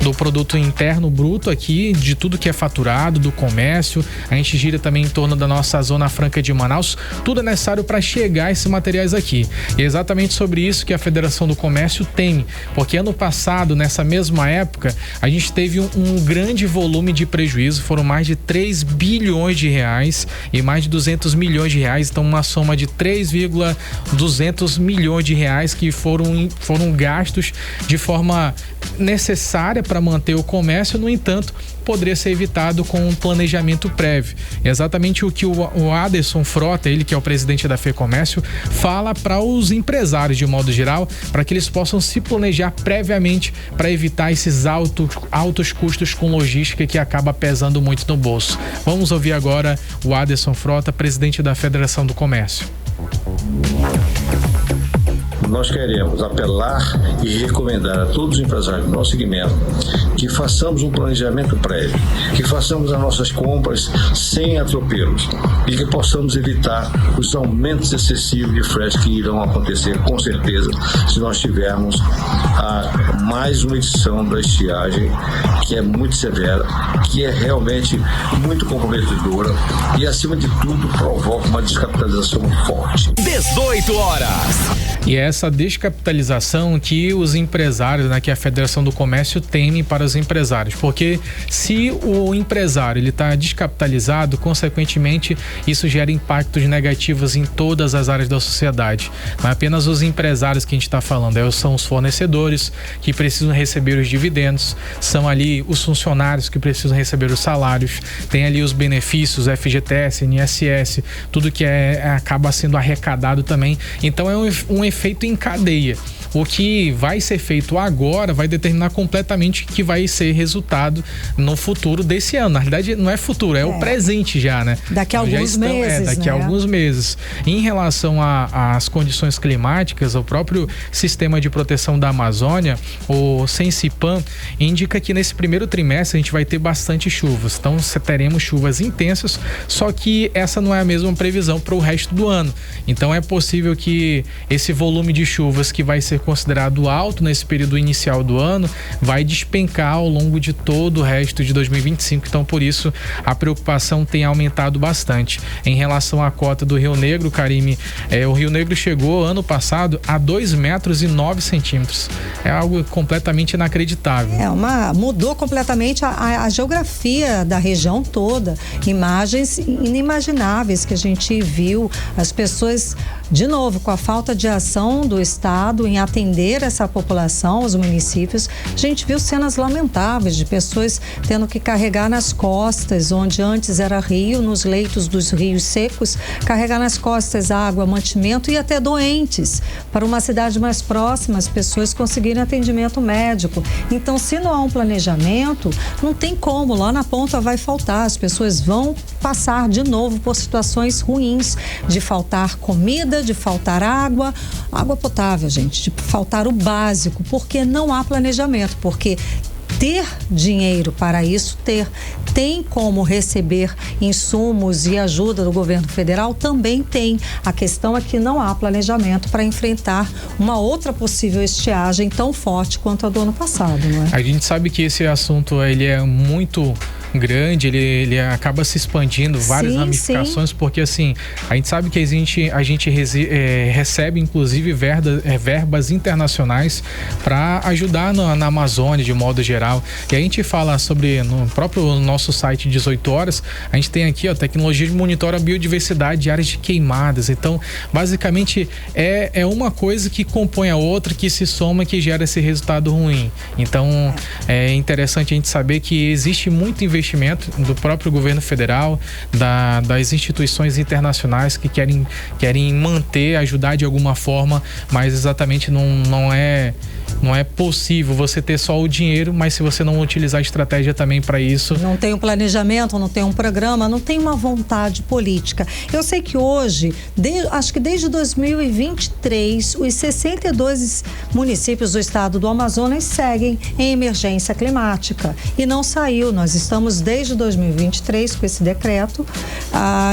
do produto interno bruto aqui, de tudo que é faturado, do comércio. A gente gira também em torno da nossa Zona Franca de Manaus. Tudo é necessário para chegar esses materiais aqui. E é exatamente sobre isso que a Federação do Comércio tem, porque ano passado, nessa mesma época, a gente teve um grande volume de prejuízo, foram mais de 3 bilhões de reais e mais de 200 milhões de reais, então uma soma de 3,200 milhões de reais que foram gastos de forma necessária para manter o comércio. No entanto, poderia ser evitado com um planejamento prévio. É exatamente o que o Aderson Frota, ele que é o presidente da FEComércio, fala para os empresários de modo geral, para que eles possam se planejar previamente para evitar esses altos custos com logística que acaba pesando muito no bolso. Vamos ouvir agora o Aderson Frota, presidente da Federação do Comércio.
Nós queremos apelar e recomendar a todos os empresários do nosso segmento que façamos um planejamento prévio, que façamos as nossas compras sem atropelos e que possamos evitar os aumentos excessivos de frete que irão acontecer com certeza se nós tivermos mais uma edição da estiagem que é muito severa, que é realmente muito comprometedora e, acima de tudo, provoca uma descapitalização forte.
18 horas.
E é essa descapitalização que os empresários, que a Federação do Comércio teme para os empresários, porque se o empresário ele está descapitalizado, consequentemente isso gera impactos negativos em todas as áreas da sociedade. Não é apenas os empresários que a gente está falando, são os fornecedores que precisam receber os dividendos, são ali os funcionários que precisam receber os salários, tem ali os benefícios, FGTS, INSS, tudo que acaba sendo arrecadado também. Então é um efeito em cadeia. O que vai ser feito agora vai determinar completamente o que vai ser resultado no futuro desse ano. Na realidade, não é futuro, é o presente já, né?
Daqui a alguns meses,
daqui a alguns meses. Em relação às condições climáticas, o próprio Sistema de Proteção da Amazônia, o Sensipan, indica que nesse primeiro trimestre a gente vai ter bastante chuvas. Então, teremos chuvas intensas, só que essa não é a mesma previsão para o resto do ano. Então, é possível que esse volume de chuvas que vai ser considerado alto nesse período inicial do ano vai despencar ao longo de todo o resto de 2025. Então, por isso, a preocupação tem aumentado bastante. Em relação à cota do Rio Negro, Karime, o Rio Negro chegou ano passado a 2,9 metros. É algo completamente inacreditável.
Mudou completamente a geografia da região toda. Imagens inimagináveis que a gente viu. As pessoas, de novo, com a falta de ação do Estado em atender essa população, os municípios, a gente viu cenas lamentáveis de pessoas tendo que carregar nas costas, onde antes era rio, nos leitos dos rios secos, carregar nas costas água, mantimento e até doentes. Para uma cidade mais próxima, as pessoas conseguirem atendimento médico. Então, se não há um planejamento, não tem como, lá na ponta vai faltar, as pessoas vão passar de novo por situações ruins, de faltar comida, de faltar água potável, gente, de faltar o básico, porque não há planejamento, porque ter dinheiro para isso, tem como receber insumos e ajuda do governo federal? Também tem. A questão é que não há planejamento para enfrentar uma outra possível estiagem tão forte quanto a do ano passado, não é?
A gente sabe que esse assunto ele é muito grande, ele acaba se expandindo, várias ramificações, porque assim, a gente sabe que a gente recebe inclusive verbas internacionais para ajudar na Amazônia de modo geral, e a gente fala sobre, no próprio nosso site 18 horas, a gente tem aqui, tecnologia de monitora a biodiversidade de áreas de queimadas. Então, basicamente, é uma coisa que compõe a outra, que se soma, que gera esse resultado ruim. Então, é interessante a gente saber que existe muito investimento do próprio governo federal, das instituições internacionais que querem manter, ajudar de alguma forma, mas exatamente não é possível você ter só o dinheiro, mas se você não utilizar a estratégia também para isso... Não tem um planejamento, não tem um programa, não tem uma vontade política. Eu sei que hoje, acho que desde 2023, os 62 municípios do estado do Amazonas seguem em emergência climática. E não saiu, nós estamos desde 2023 com esse decreto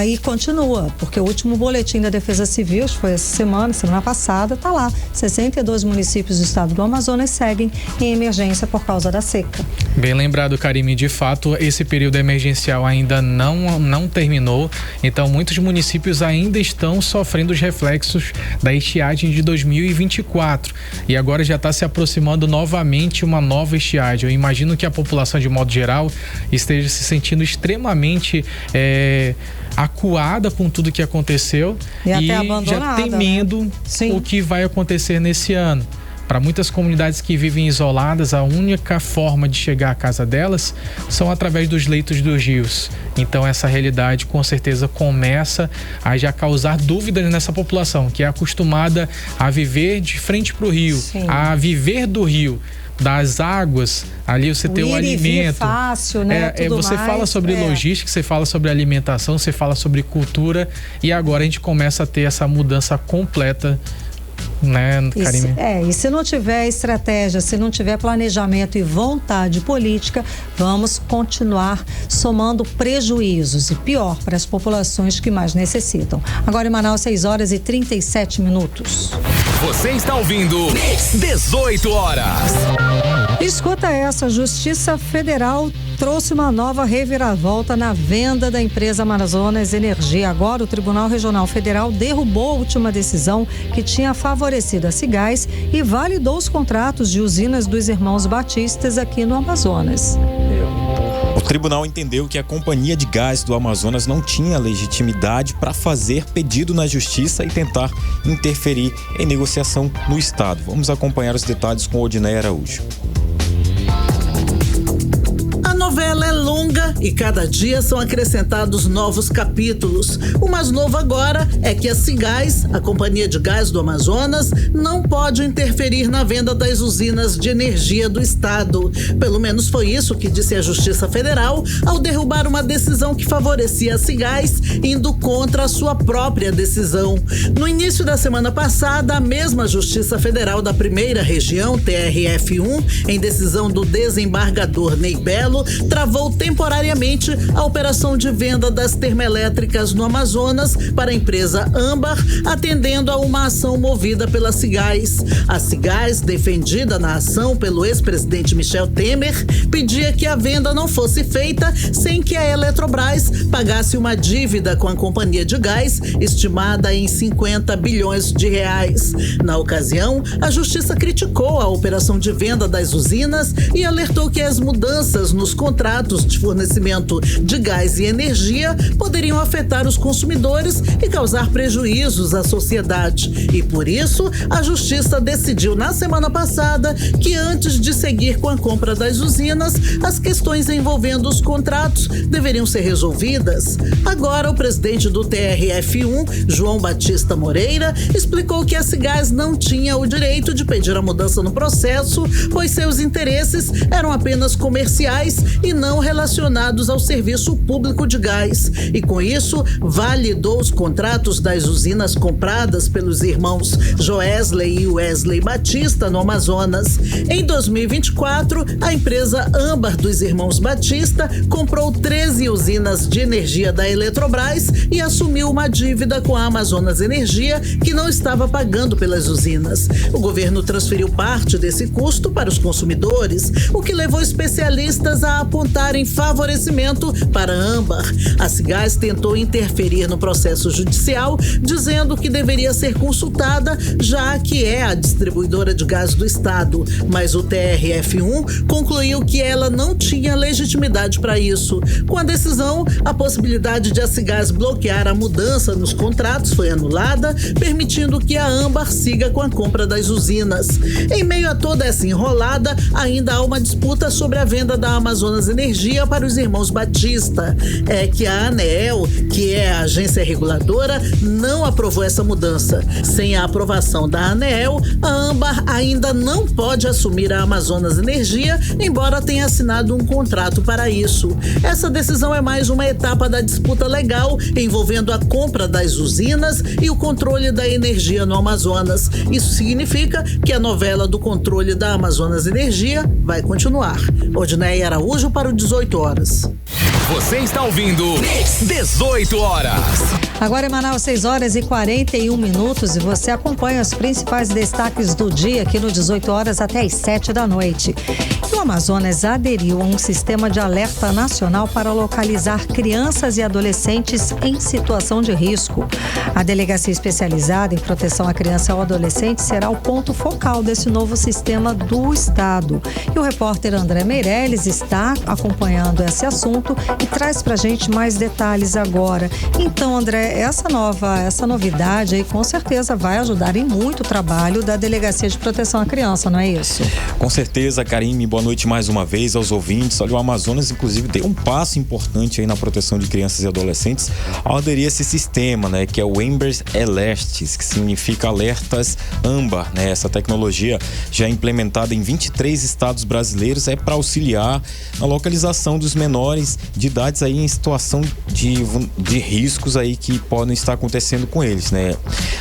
e continua, porque o último boletim da Defesa Civil, que foi essa semana passada, está lá, 62 municípios do estado do Amazonas seguem em emergência por causa da seca. Bem lembrado, Karime, de fato esse período emergencial ainda não terminou, então muitos municípios ainda estão sofrendo os reflexos da estiagem de 2024 e agora já está se aproximando novamente uma nova estiagem. Eu imagino que a população de modo geral esteja se sentindo extremamente acuada com tudo que aconteceu e já temendo, né? O que vai acontecer nesse ano. Para muitas comunidades que vivem isoladas, a única forma de chegar à casa delas são através dos leitos dos rios. Então essa realidade com certeza começa a já causar dúvidas nessa população, que é acostumada a viver de frente para o rio, a viver do rio, das águas, ali você tem o alimento.
Fácil, né?
Você fala sobre logística, você fala sobre alimentação, você fala sobre cultura e agora a gente começa a ter essa mudança completa, né, Karime?
E se não tiver estratégia, se não tiver planejamento e vontade política, vamos continuar somando prejuízos e pior para as populações que mais necessitam. Agora em Manaus, 6h37.
Você está ouvindo 18 horas.
Escuta essa, Justiça Federal trouxe uma nova reviravolta na venda da empresa Amazonas Energia. Agora o Tribunal Regional Federal derrubou a última decisão que tinha favorecido a Cigás e validou os contratos de usinas dos irmãos Batistas aqui no Amazonas.
O tribunal entendeu que a Companhia de Gás do Amazonas não tinha legitimidade para fazer pedido na justiça e tentar interferir em negociação no estado. Vamos acompanhar os detalhes com Odinei Araújo.
A novela é longa e cada dia são acrescentados novos capítulos. O mais novo agora é que a Cigás, a Companhia de Gás do Amazonas, não pode interferir na venda das usinas de energia do estado. Pelo menos foi isso que disse a Justiça Federal ao derrubar uma decisão que favorecia a Cigás, indo contra a sua própria decisão. No início da semana passada, a mesma Justiça Federal da Primeira Região, TRF1, em decisão do desembargador Ney Belo, travou temporariamente a operação de venda das termoelétricas no Amazonas para a empresa Âmbar, atendendo a uma ação movida pela Cigás. A Cigás, defendida na ação pelo ex-presidente Michel Temer, pedia que a venda não fosse feita sem que a Eletrobras pagasse uma dívida com a Companhia de Gás, estimada em 50 bilhões de reais. Na ocasião, a Justiça criticou a operação de venda das usinas e alertou que as mudanças nos contratos de fornecimento de gás e energia poderiam afetar os consumidores e causar prejuízos à sociedade. E por isso, a Justiça decidiu na semana passada que antes de seguir com a compra das usinas, as questões envolvendo os contratos deveriam ser resolvidas. Agora, o presidente do TRF1, João Batista Moreira, explicou que a Cigás não tinha o direito de pedir a mudança no processo, pois seus interesses eram apenas comerciais e não relacionados ao serviço público de gás. E com isso, validou os contratos das usinas compradas pelos irmãos Joesley e Wesley Batista no Amazonas. Em 2024, a empresa Âmbar dos irmãos Batista comprou 13 usinas de energia da Eletrobras e assumiu uma dívida com a Amazonas Energia que não estava pagando pelas usinas. O governo transferiu parte desse custo para os consumidores, o que levou especialistas a apontarem favorecimento para a Âmbar. A Cigás tentou interferir no processo judicial, dizendo que deveria ser consultada, já que é a distribuidora de gás do estado, mas o TRF1 concluiu que ela não tinha legitimidade para isso. Com a decisão, a possibilidade de a Cigás bloquear a mudança nos contratos foi anulada, permitindo que a Âmbar siga com a compra das usinas. Em meio a toda essa enrolada, ainda há uma disputa sobre a venda da Amazonas Energia para os irmãos Batista. É que a ANEEL, que é a agência reguladora, não aprovou essa mudança. Sem a aprovação da ANEEL, a Âmbar ainda não pode assumir a Amazonas Energia, embora tenha assinado um contrato para isso. Essa decisão é mais uma etapa da disputa legal envolvendo a compra das usinas e o controle da energia no Amazonas. Isso significa que a novela do controle da Amazonas Energia vai continuar. Odneia Araújo para o 18 horas.
Você está ouvindo 18 horas.
Agora em Manaus, 6 horas e 41 minutos, e você acompanha os principais destaques do dia aqui no 18 horas até as 7 da noite. E o Amazonas aderiu a um sistema de alerta nacional para localizar crianças e adolescentes em situação de risco. A delegacia especializada em proteção à criança e ao adolescente será o ponto focal desse novo sistema do estado. E o repórter André Meirelles está acompanhando esse assunto e traz pra gente mais detalhes agora. Então, André, essa novidade aí com certeza vai ajudar em muito o trabalho da Delegacia de Proteção à Criança, não é isso?
Com certeza, Karime, boa noite mais uma vez aos ouvintes. Olha, o Amazonas, inclusive, deu um passo importante aí na proteção de crianças e adolescentes ao aderir a esse sistema, né, que é o Amber Alerts, que significa alertas Âmbar, né? Essa tecnologia já implementada em 23 estados brasileiros é para auxiliar na localização dos menores de idades aí em situação de riscos aí que podem estar acontecendo com eles, né?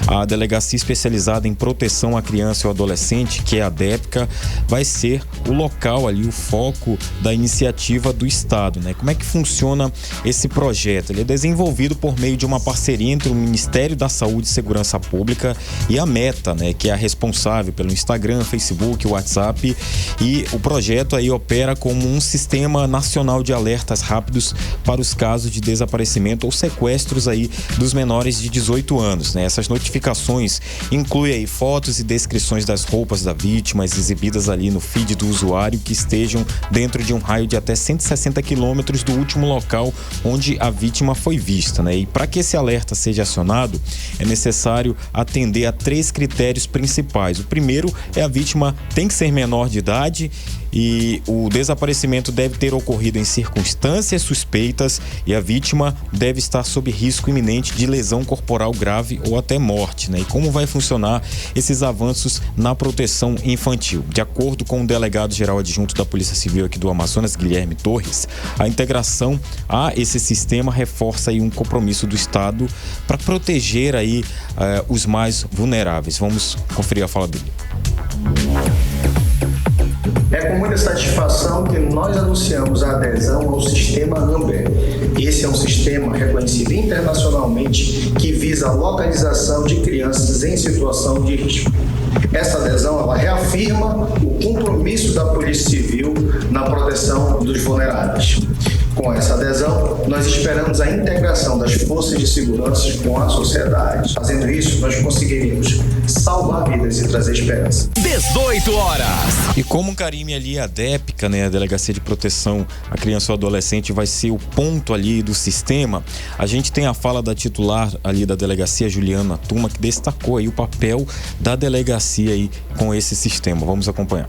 A Delegacia Especializada em Proteção à Criança e ao Adolescente, que é a DEPCA, vai ser o local ali, o foco da iniciativa do estado, né? Como é que funciona esse projeto? Ele é desenvolvido por meio de uma parceria entre o Ministério da Saúde e Segurança Pública e a Meta, né? Que é a responsável pelo Instagram, Facebook, WhatsApp, e o projeto aí opera como um sistema nacional de alertas rápidos para os casos de desaparecimento ou sequestros aí dos menores de 18 anos, né? Essas notificações incluem aí fotos e descrições das roupas da vítima exibidas ali no feed do usuário que estejam dentro de um raio de até 160 quilômetros do último local onde a vítima foi vista, né? E para que esse alerta seja acionado, é necessário atender a 3 critérios principais. O primeiro é a vítima tem que ser menor de idade e o desaparecimento deve ter ocorrido em circunstâncias suspeitas e a vítima deve estar sob risco iminente de lesão corporal grave ou até morte, né? E como vai funcionar esses avanços na proteção infantil? De acordo com o delegado-geral adjunto da Polícia Civil aqui do Amazonas, Guilherme Torres, a integração a esse sistema reforça aí um compromisso do Estado para proteger aí os mais vulneráveis. Vamos conferir a fala dele.
É com muita satisfação que nós anunciamos a adesão ao sistema Amber. Esse é um sistema reconhecido internacionalmente que visa a localização de crianças em situação de risco. Essa adesão ela reafirma o compromisso da Polícia Civil na proteção dos vulneráveis. Com essa adesão, nós esperamos a integração das forças de segurança com a sociedade. Fazendo isso, nós conseguiremos salvar vidas e trazer esperança.
18 horas.
E como, Karime, ali a DEPCA, né, a Delegacia de Proteção à Criança e ao Adolescente, vai ser o ponto ali do sistema, a gente tem a fala da titular ali da delegacia, Juliana Tuma, que destacou aí o papel da delegacia aí com esse sistema. Vamos acompanhar.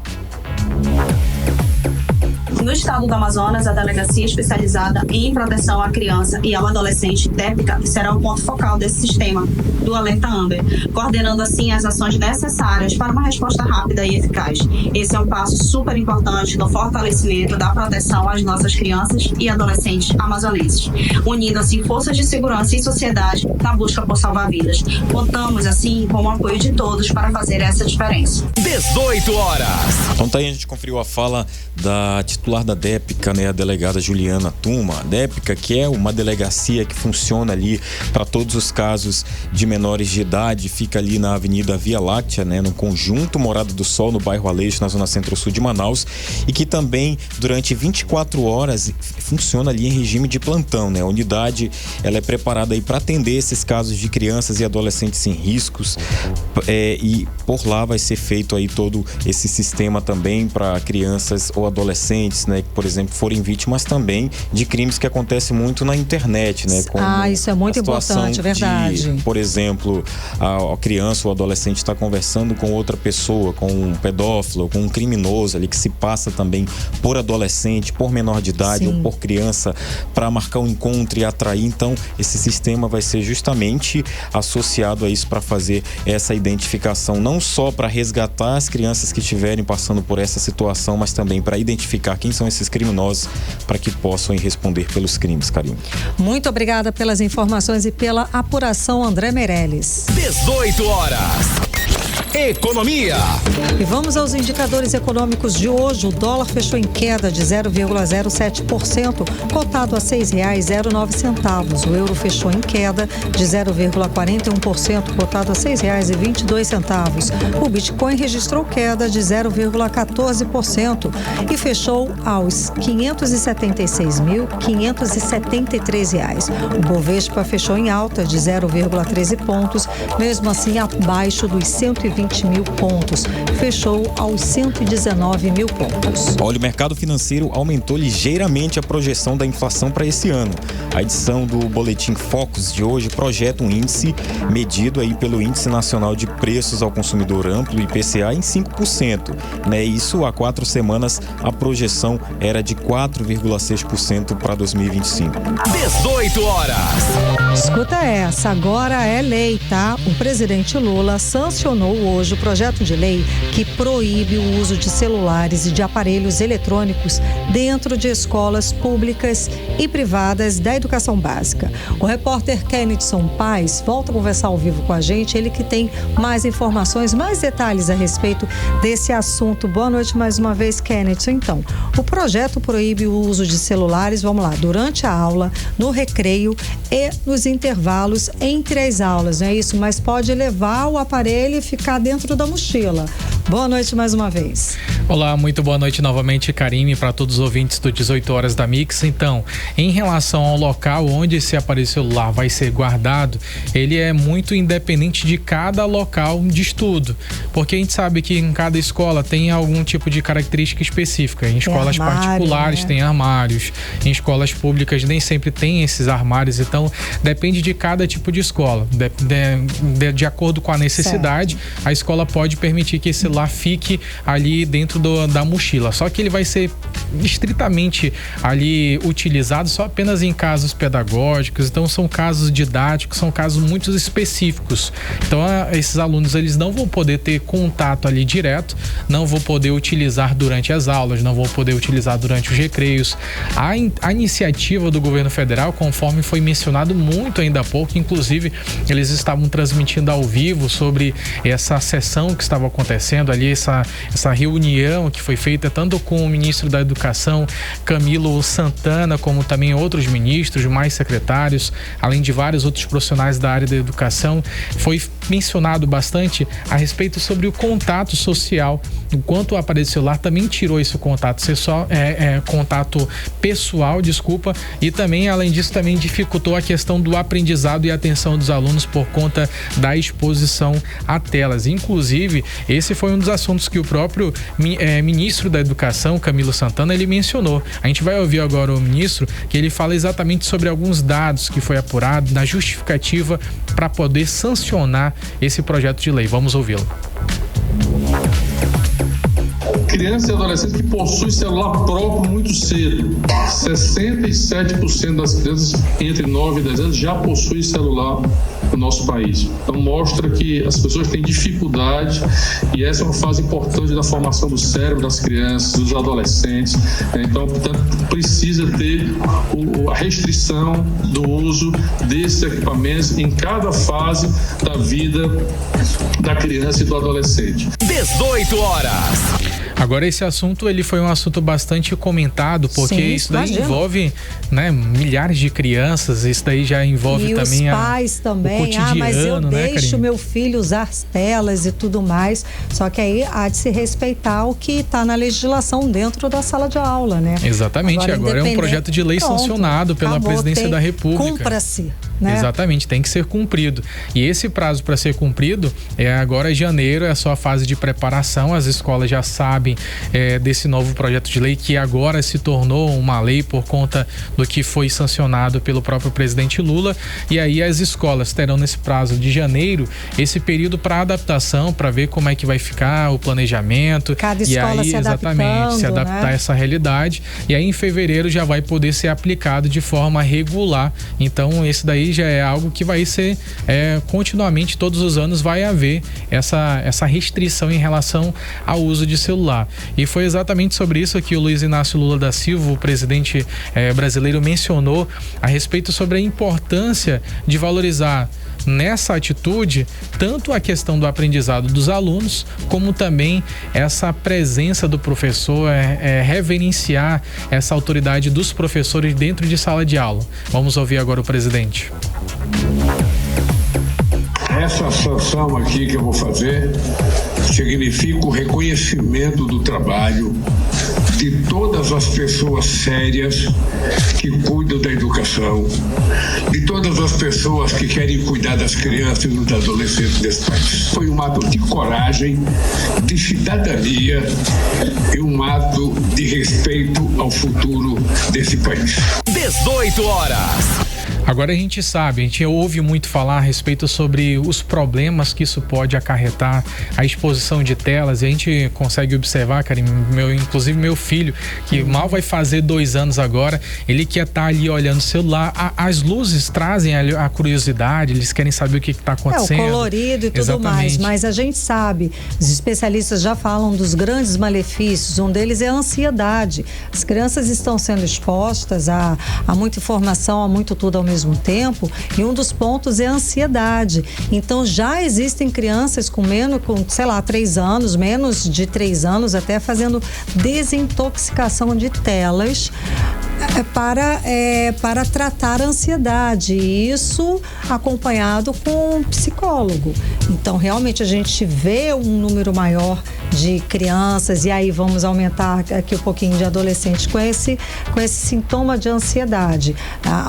No estado do Amazonas, a Delegacia Especializada em Proteção à Criança e ao Adolescente, DEPCA, será o ponto focal desse sistema do Alerta Amber, coordenando assim as ações necessárias para uma resposta rápida e eficaz. Esse é um passo super importante no fortalecimento da proteção às nossas crianças e adolescentes amazonenses, unindo assim forças de segurança e sociedade na busca por salvar vidas. Contamos assim com o apoio de todos para fazer essa diferença.
18 horas.
Então tá aí, a gente conferiu a fala da titular da DEPCA, né, a delegada Juliana Tuma. A DEPCA, que é uma delegacia que funciona ali para todos os casos de menores de idade, fica ali na Avenida Via Láctea, né, no conjunto Morada do Sol, no bairro Aleixo, na zona centro-sul de Manaus, e que também durante 24 horas funciona ali em regime de plantão, né? A unidade, ela é preparada aí para atender esses casos de crianças e adolescentes em riscos, e por lá vai ser feito aí todo esse sistema também para crianças ou adolescentes, né, que, por exemplo, forem vítimas também de crimes que acontecem muito na internet, né?
Isso é muito importante, é verdade.
Por exemplo, a criança ou adolescente está conversando com outra pessoa, com um pedófilo, com um criminoso ali que se passa também por adolescente, por menor de idade, ou por criança, para marcar um encontro e atrair. Então, esse sistema vai ser justamente associado a isso, para fazer essa identificação, não só para resgatar as crianças que estiverem passando por essa situação, mas também para identificar quem são esses criminosos, para que possam responder pelos crimes, Karine.
Muito obrigada pelas informações e pela apuração, André Meirelles.
18 horas. Economia.
E vamos aos indicadores econômicos de hoje. O dólar fechou em queda de 0,07%, cotado a R$ 6,09. O euro fechou em queda de 0,41%, cotado a R$ 6,22. O Bitcoin registrou queda de 0,14% e fechou aos R$ 576.573. O Bovespa fechou em alta de 0,13 pontos, mesmo assim abaixo dos 120 mil pontos. Fechou aos 119 mil pontos.
Olha, o mercado financeiro aumentou ligeiramente a projeção da inflação para esse ano. A edição do Boletim Focus de hoje projeta um índice medido aí pelo Índice Nacional de Preços ao Consumidor Amplo, IPCA, em 5%. Né? Isso há 4 semanas a projeção era de 4,6% para 2025.
18 horas.
Escuta essa, agora é lei, tá? O presidente Lula sancionou hoje o projeto de lei que proíbe o uso de celulares e de aparelhos eletrônicos dentro de escolas públicas e privadas da educação básica. O repórter Kennedson Paes volta a conversar ao vivo com a gente, ele que tem mais informações, mais detalhes a respeito desse assunto. Boa noite mais uma vez, Kennedson. Então, o projeto proíbe o uso de celulares, vamos lá, durante a aula, no recreio e nos intervalos entre as aulas, não é isso? Mas pode levar o aparelho e ficar dentro da mochila. Boa noite mais uma vez.
Olá, muito boa noite novamente, Karime, para todos os ouvintes do 18 horas da Mix. Então, em relação ao local onde esse aparelho celular vai ser guardado, ele é muito independente de cada local de estudo, porque a gente sabe que em cada escola tem algum tipo de característica específica. Em escolas particulares, né, tem armários, em escolas públicas nem sempre tem esses armários, então depende de cada tipo de escola. De acordo com a necessidade, a escola pode permitir que esse celular fique ali dentro da mochila. Só que ele vai ser estritamente ali utilizado só apenas em casos pedagógicos, então são casos didáticos, são casos muito específicos. Então esses alunos, eles não vão poder ter contato ali direto, não vão poder utilizar durante as aulas, não vão poder utilizar durante os recreios. A iniciativa do governo federal, conforme foi mencionado muito ainda há pouco, inclusive eles estavam transmitindo ao vivo sobre essa sessão que estava acontecendo ali, essa reunião que foi feita tanto com o ministro da Educação, Camilo Santana, como também outros ministros, mais secretários, além de vários outros profissionais da área da educação. Foi mencionado bastante a respeito sobre o contato social, enquanto o aparelho celular também tirou esse contato, ser só contato pessoal, e também, além disso, também dificultou a questão do aprendizado e atenção dos alunos por conta da exposição a telas. Inclusive, esse foi um dos assuntos que o próprio ministro da Educação, Camilo Santana, ele mencionou. A gente vai ouvir agora o ministro, que ele fala exatamente sobre alguns dados que foi apurado na justificativa para poder sancionar esse projeto de lei. Vamos ouvi-lo.
crianças e adolescentes que possuem celular próprio muito cedo. 67% das crianças entre 9 e 10 anos já possuem celular no nosso país. Então mostra que as pessoas têm dificuldade e essa é uma fase importante da formação do cérebro das crianças, dos adolescentes. Então, portanto, precisa ter a restrição do uso desses equipamentos em cada fase da vida da criança e do adolescente.
18 horas.
Agora esse assunto, ele foi um assunto bastante comentado, porque sim, isso daí envolve, né, milhares de crianças, isso daí já envolve
e
também
os pais também,
o cotidiano,
mas eu deixo
Karine?
meu filho usar as telas e tudo mais, só que aí há de se respeitar o que está na legislação dentro da sala de aula, né?
Exatamente, agora é um projeto de lei sancionado pela Presidência da República.
Cumpra-se, né?
Exatamente, tem que ser cumprido. E esse prazo para ser cumprido é agora em janeiro, é só a fase de preparação, as escolas já sabem desse novo projeto de lei que agora se tornou uma lei por conta do que foi sancionado pelo próprio presidente Lula, e aí as escolas terão nesse prazo de janeiro esse período para adaptação, para ver como é que vai ficar o planejamento.
Cada escola se
exatamente, se adaptar a essa realidade, e aí em fevereiro já vai poder ser aplicado de forma regular. Então esse daí já é algo que vai ser continuamente, todos os anos vai haver essa restrição em relação ao uso de celular. E foi exatamente sobre isso que o Luiz Inácio Lula da Silva, o presidente brasileiro, mencionou a respeito sobre a importância de valorizar nessa atitude tanto a questão do aprendizado dos alunos, como também essa presença do professor, reverenciar essa autoridade dos professores dentro de sala de aula. Vamos ouvir agora o presidente.
Essa sanção aqui que eu vou fazer significa o reconhecimento do trabalho de todas as pessoas sérias que cuidam da educação, de todas as pessoas que querem cuidar das crianças e dos adolescentes desse país. Foi um ato de coragem, de cidadania e um ato de respeito ao futuro desse país.
18 horas.
Agora a gente sabe, a gente ouve muito falar a respeito sobre os problemas que isso pode acarretar, a exposição de telas, e a gente consegue observar, Karine, inclusive meu filho, que mal vai fazer 2 anos agora, ele quer estar ali olhando o celular, as luzes trazem a curiosidade, eles querem saber o que está acontecendo.
O colorido e tudo mais, mas a gente sabe, os especialistas já falam dos grandes malefícios, um deles é a ansiedade. As crianças estão sendo expostas a muita informação, a muito tudo ao mesmo tempo, e um dos pontos é a ansiedade. Então já existem crianças com 3 anos, menos de 3 anos, até fazendo desintoxicação de telas para tratar a ansiedade, e isso acompanhado com um psicólogo. Então realmente a gente vê um número maior de crianças, e aí vamos aumentar aqui um pouquinho de adolescentes com esse sintoma de ansiedade.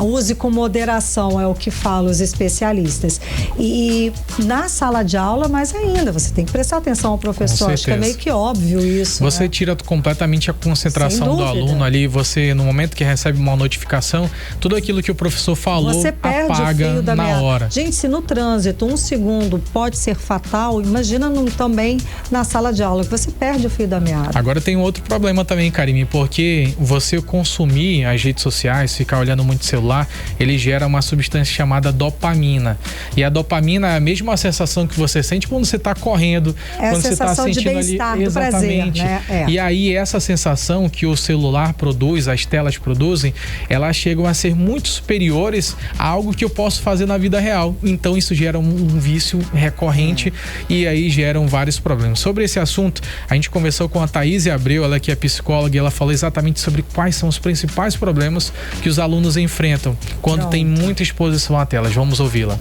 Use com moderação, é o que falam os especialistas. E na sala de aula, mais ainda, você tem que prestar atenção ao professor. Acho que é meio que óbvio isso.
Você tira completamente a concentração do aluno ali, você, no momento que recebe uma notificação, tudo aquilo que o professor falou, você perde apaga o fio da meada. Hora.
Gente, se no trânsito 1 segundo pode ser fatal, imagina também na sala de aula, que você perde o fio da meada.
Agora tem um outro problema também, Karine, porque você consumir as redes sociais, ficar olhando muito celular, ele gera uma substância chamada dopamina. E a dopamina é a mesma sensação que você sente quando você está correndo, quando você está sentindo
de bem-estar,
ali.
Exatamente. Do prazer, né?
E aí essa sensação que o celular produz, as telas produzem, elas chegam a ser muito superiores a algo que eu posso fazer na vida real. Então isso gera um vício recorrente e aí geram vários problemas. Sobre esse assunto, a gente conversou com a Thaís Abreu, ela que é psicóloga, e ela falou exatamente sobre quais são os principais problemas que os alunos enfrentam quando tem muita exposição a telas. Vamos ouvi-la.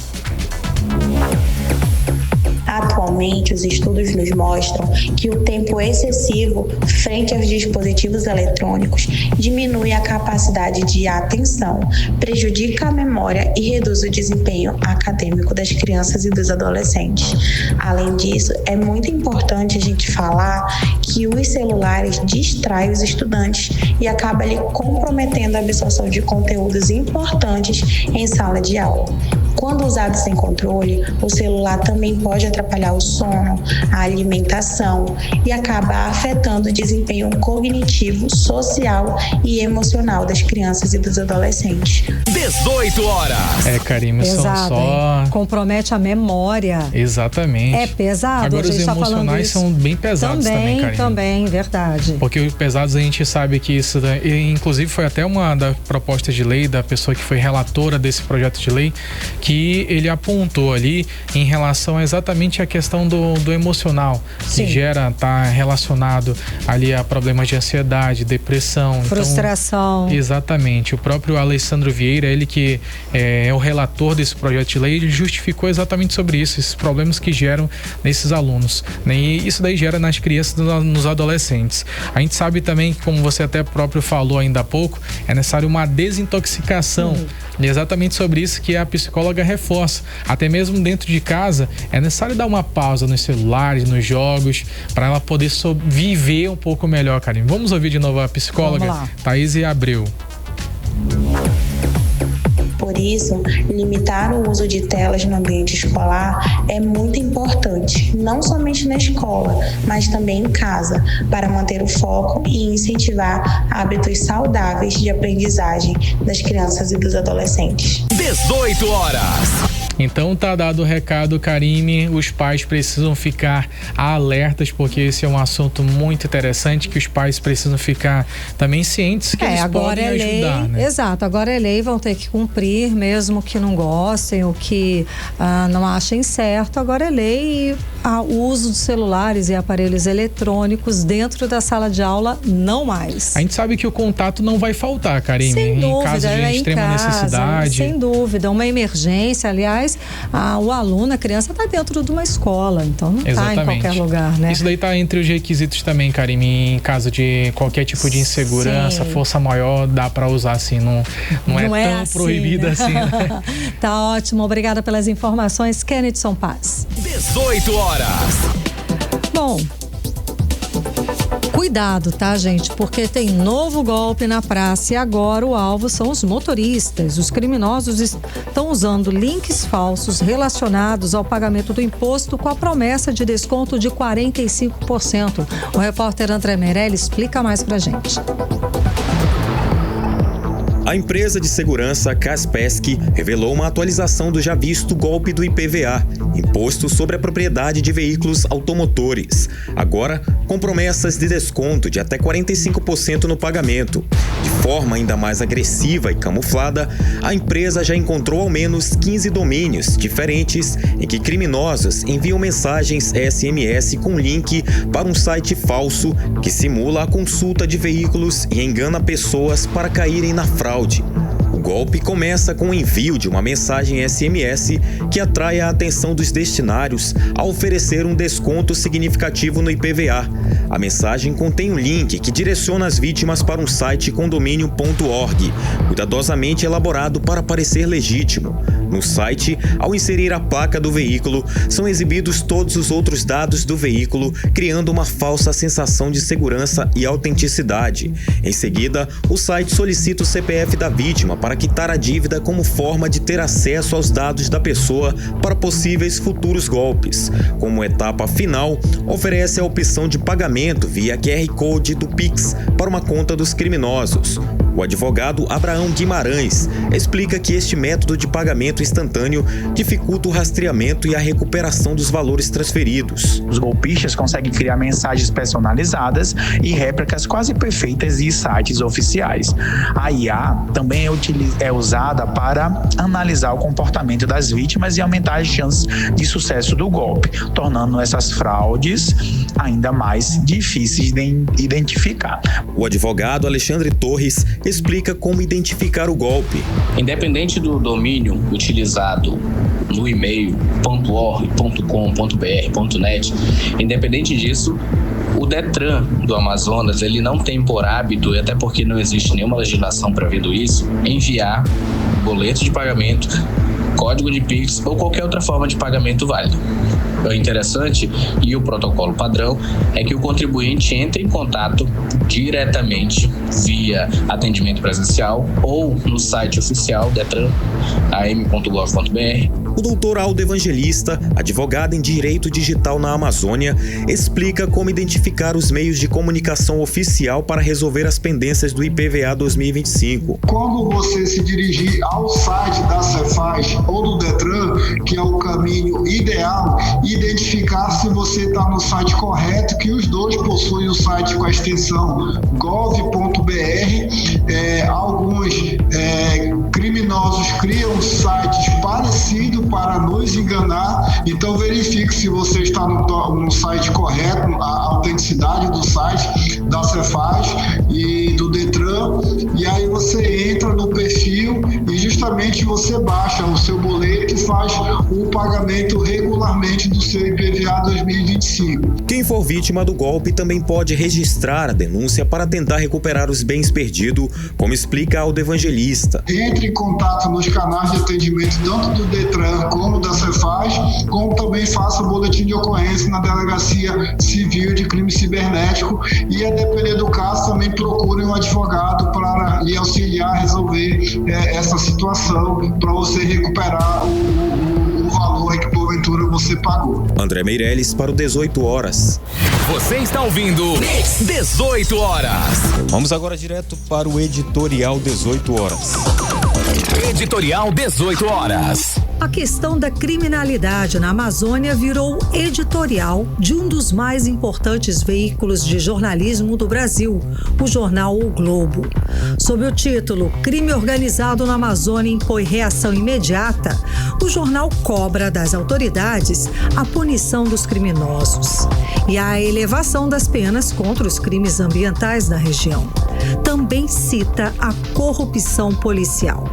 Atualmente, os estudos nos mostram que o tempo excessivo frente aos dispositivos eletrônicos diminui a capacidade de atenção, prejudica a memória e reduz o desempenho acadêmico das crianças e dos adolescentes. Além disso, é muito importante a gente falar que os celulares distraem os estudantes e acaba ali comprometendo a absorção de conteúdos importantes em sala de aula. Quando usado sem controle, o celular também pode atrapalhar o sono, a alimentação e acabar afetando o desempenho cognitivo, social e emocional das crianças e dos adolescentes.
18 horas.
Karime,
pesado,
são só...
compromete a memória.
Exatamente.
É pesado.
Agora os emocionais são bem pesados também, Karime.
Também, verdade.
Porque os pesados a gente sabe que isso, inclusive foi até uma da proposta de lei da pessoa que foi relatora desse projeto de lei, que ele apontou ali em relação exatamente à questão do emocional,
Sim.
que tá relacionado ali a problemas de ansiedade, depressão,
frustração.
Então, exatamente. O próprio Alessandro Vieira, ele que é o relator desse projeto de lei, ele justificou exatamente sobre isso, esses problemas que geram nesses alunos, né? E isso daí gera nas crianças e nos adolescentes. A gente sabe também que, como você até próprio falou ainda há pouco, é necessário uma desintoxicação. E é exatamente sobre isso que a psicóloga reforça. Até mesmo dentro de casa, é necessário dar uma pausa nos celulares, nos jogos, para ela poder viver um pouco melhor, Karime. Vamos ouvir de novo a psicóloga Thaís Abreu.
Por isso, limitar o uso de telas no ambiente escolar é muito importante, não somente na escola, mas também em casa, para manter o foco e incentivar hábitos saudáveis de aprendizagem das crianças e dos adolescentes.
18 horas.
Então tá dado o recado, Karime, os pais precisam ficar alertas, porque esse é um assunto muito interessante, que os pais precisam ficar também cientes que eles podem ajudar, né?
Exato, agora é lei, vão ter que cumprir, mesmo que não gostem ou que não achem certo, agora é lei e o uso de celulares e aparelhos eletrônicos dentro da sala de aula, não mais.
A gente sabe que o contato não vai faltar, Karime,
sem dúvida,
em caso de extrema necessidade.
Sem dúvida, uma emergência, aliás, o aluno, a criança está dentro de uma escola, então não está em qualquer lugar, né?
Isso daí está entre os requisitos também, Karime, em caso de qualquer tipo de insegurança, força maior, dá para usar assim, não é tão assim, proibido assim, né?
Tá ótimo, obrigada pelas informações, Kennedson Paz.
18 horas.
Bom, cuidado, tá, gente? Porque tem novo golpe na praça e agora o alvo são os motoristas. Os criminosos estão usando links falsos relacionados ao pagamento do imposto com a promessa de desconto de 45%. O repórter André Meirelles explica mais pra gente.
A empresa de segurança Kaspersky revelou uma atualização do já visto golpe do IPVA, Imposto sobre a Propriedade de Veículos Automotores, agora com promessas de desconto de até 45% no pagamento. De forma ainda mais agressiva e camuflada, a empresa já encontrou ao menos 15 domínios diferentes em que criminosos enviam mensagens SMS com link para um site falso que simula a consulta de veículos e engana pessoas para caírem na fraude. O golpe começa com o envio de uma mensagem SMS que atrai a atenção dos destinatários a oferecer um desconto significativo no IPVA. A mensagem contém um link que direciona as vítimas para um site condomínio.org, cuidadosamente elaborado para parecer legítimo. No site, ao inserir a placa do veículo, são exibidos todos os outros dados do veículo, criando uma falsa sensação de segurança e autenticidade. Em seguida, o site solicita o CPF da vítima para quitar a dívida como forma de ter acesso aos dados da pessoa para possíveis futuros golpes. Como etapa final, oferece a opção de pagamento via QR Code do Pix para uma conta dos criminosos. O advogado Abraão Guimarães explica que este método de pagamento instantâneo dificulta o rastreamento e a recuperação dos valores transferidos.
Os golpistas conseguem criar mensagens personalizadas e réplicas quase perfeitas de sites oficiais. A IA também é usada para analisar o comportamento das vítimas e aumentar as chances de sucesso do golpe, tornando essas fraudes ainda mais difíceis de identificar.
O advogado Alexandre Torres explica como identificar o golpe.
Independente do domínio utilizado no e-mail .org, .com.br, .net, independente disso, o Detran do Amazonas, ele não tem por hábito, e até porque não existe nenhuma legislação prevendo isso, enviar boleto de pagamento código de Pix ou qualquer outra forma de pagamento válida. O interessante e o protocolo padrão é que o contribuinte entre em contato diretamente via atendimento presencial ou no site oficial detran.am.gov.br.
O doutor Aldo Evangelista, advogado em Direito Digital na Amazônia, explica como identificar os meios de comunicação oficial para resolver as pendências do IPVA 2025.
Quando você se dirigir ao site da Cefaz ou do Detran, que é o caminho ideal, identificar se você está no site correto, que os dois possuem o site com a extensão gov.br. Alguns criminosos criam sites parecidos para nos enganar, então verifique se você está no site correto, a autenticidade do site da Cefaz e do Detran, e aí você entra no perfil e justamente você baixa o seu boleto e faz o pagamento regularmente do seu IPVA 2025.
Quem for vítima do golpe também pode registrar a denúncia para tentar recuperar os bens perdidos, como explica Aldo Evangelista.
Entre em contato nos canais de atendimento tanto do Detran como da Cefaz, como também faça o boletim de ocorrência na Delegacia Civil de Crime Cibernético e, a depender do caso, também procure um advogado para lhe auxiliar a resolver essa situação, para você recuperar o valor que porventura você pagou.
André Meirelles para o 18 horas.
Você está ouvindo 18 horas.
Vamos agora direto para o editorial 18 horas.
Editorial 18 horas.
A questão da criminalidade na Amazônia virou editorial de um dos mais importantes veículos de jornalismo do Brasil, o jornal O Globo. Sob o título Crime Organizado na Amazônia impõe reação imediata, o jornal cobra das autoridades a punição dos criminosos e a elevação das penas contra os crimes ambientais na região. Também cita a corrupção policial.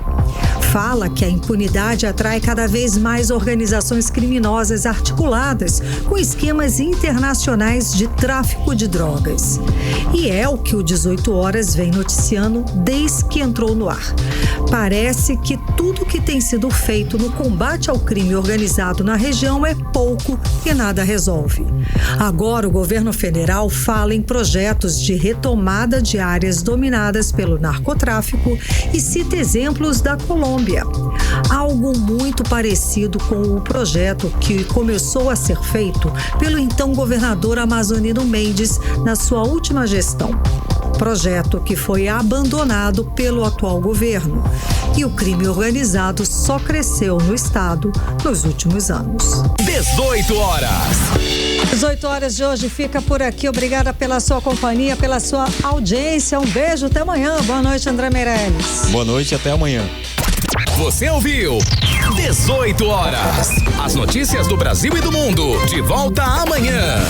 Fala que a impunidade atrai cada vez mais organizações criminosas articuladas com esquemas internacionais de tráfico de drogas. E é o que o 18 Horas vem noticiando desde que entrou no ar. Parece que tudo que tem sido feito no combate ao crime organizado na região é pouco e nada resolve. Agora o governo federal fala em projetos de retomada de áreas dominadas pelo narcotráfico e cita exemplos da Colômbia. Algo muito parecido com o projeto que começou a ser feito pelo então governador amazonino Mendes na sua última gestão. Projeto que foi abandonado pelo atual governo. E o crime organizado só cresceu no estado nos últimos anos.
18 horas.
18 horas de hoje fica por aqui. Obrigada pela sua companhia, pela sua audiência. Um beijo, até amanhã. Boa noite, André Meirelles.
Boa noite, até amanhã.
Você ouviu 18 horas. As notícias do Brasil e do mundo. De volta amanhã.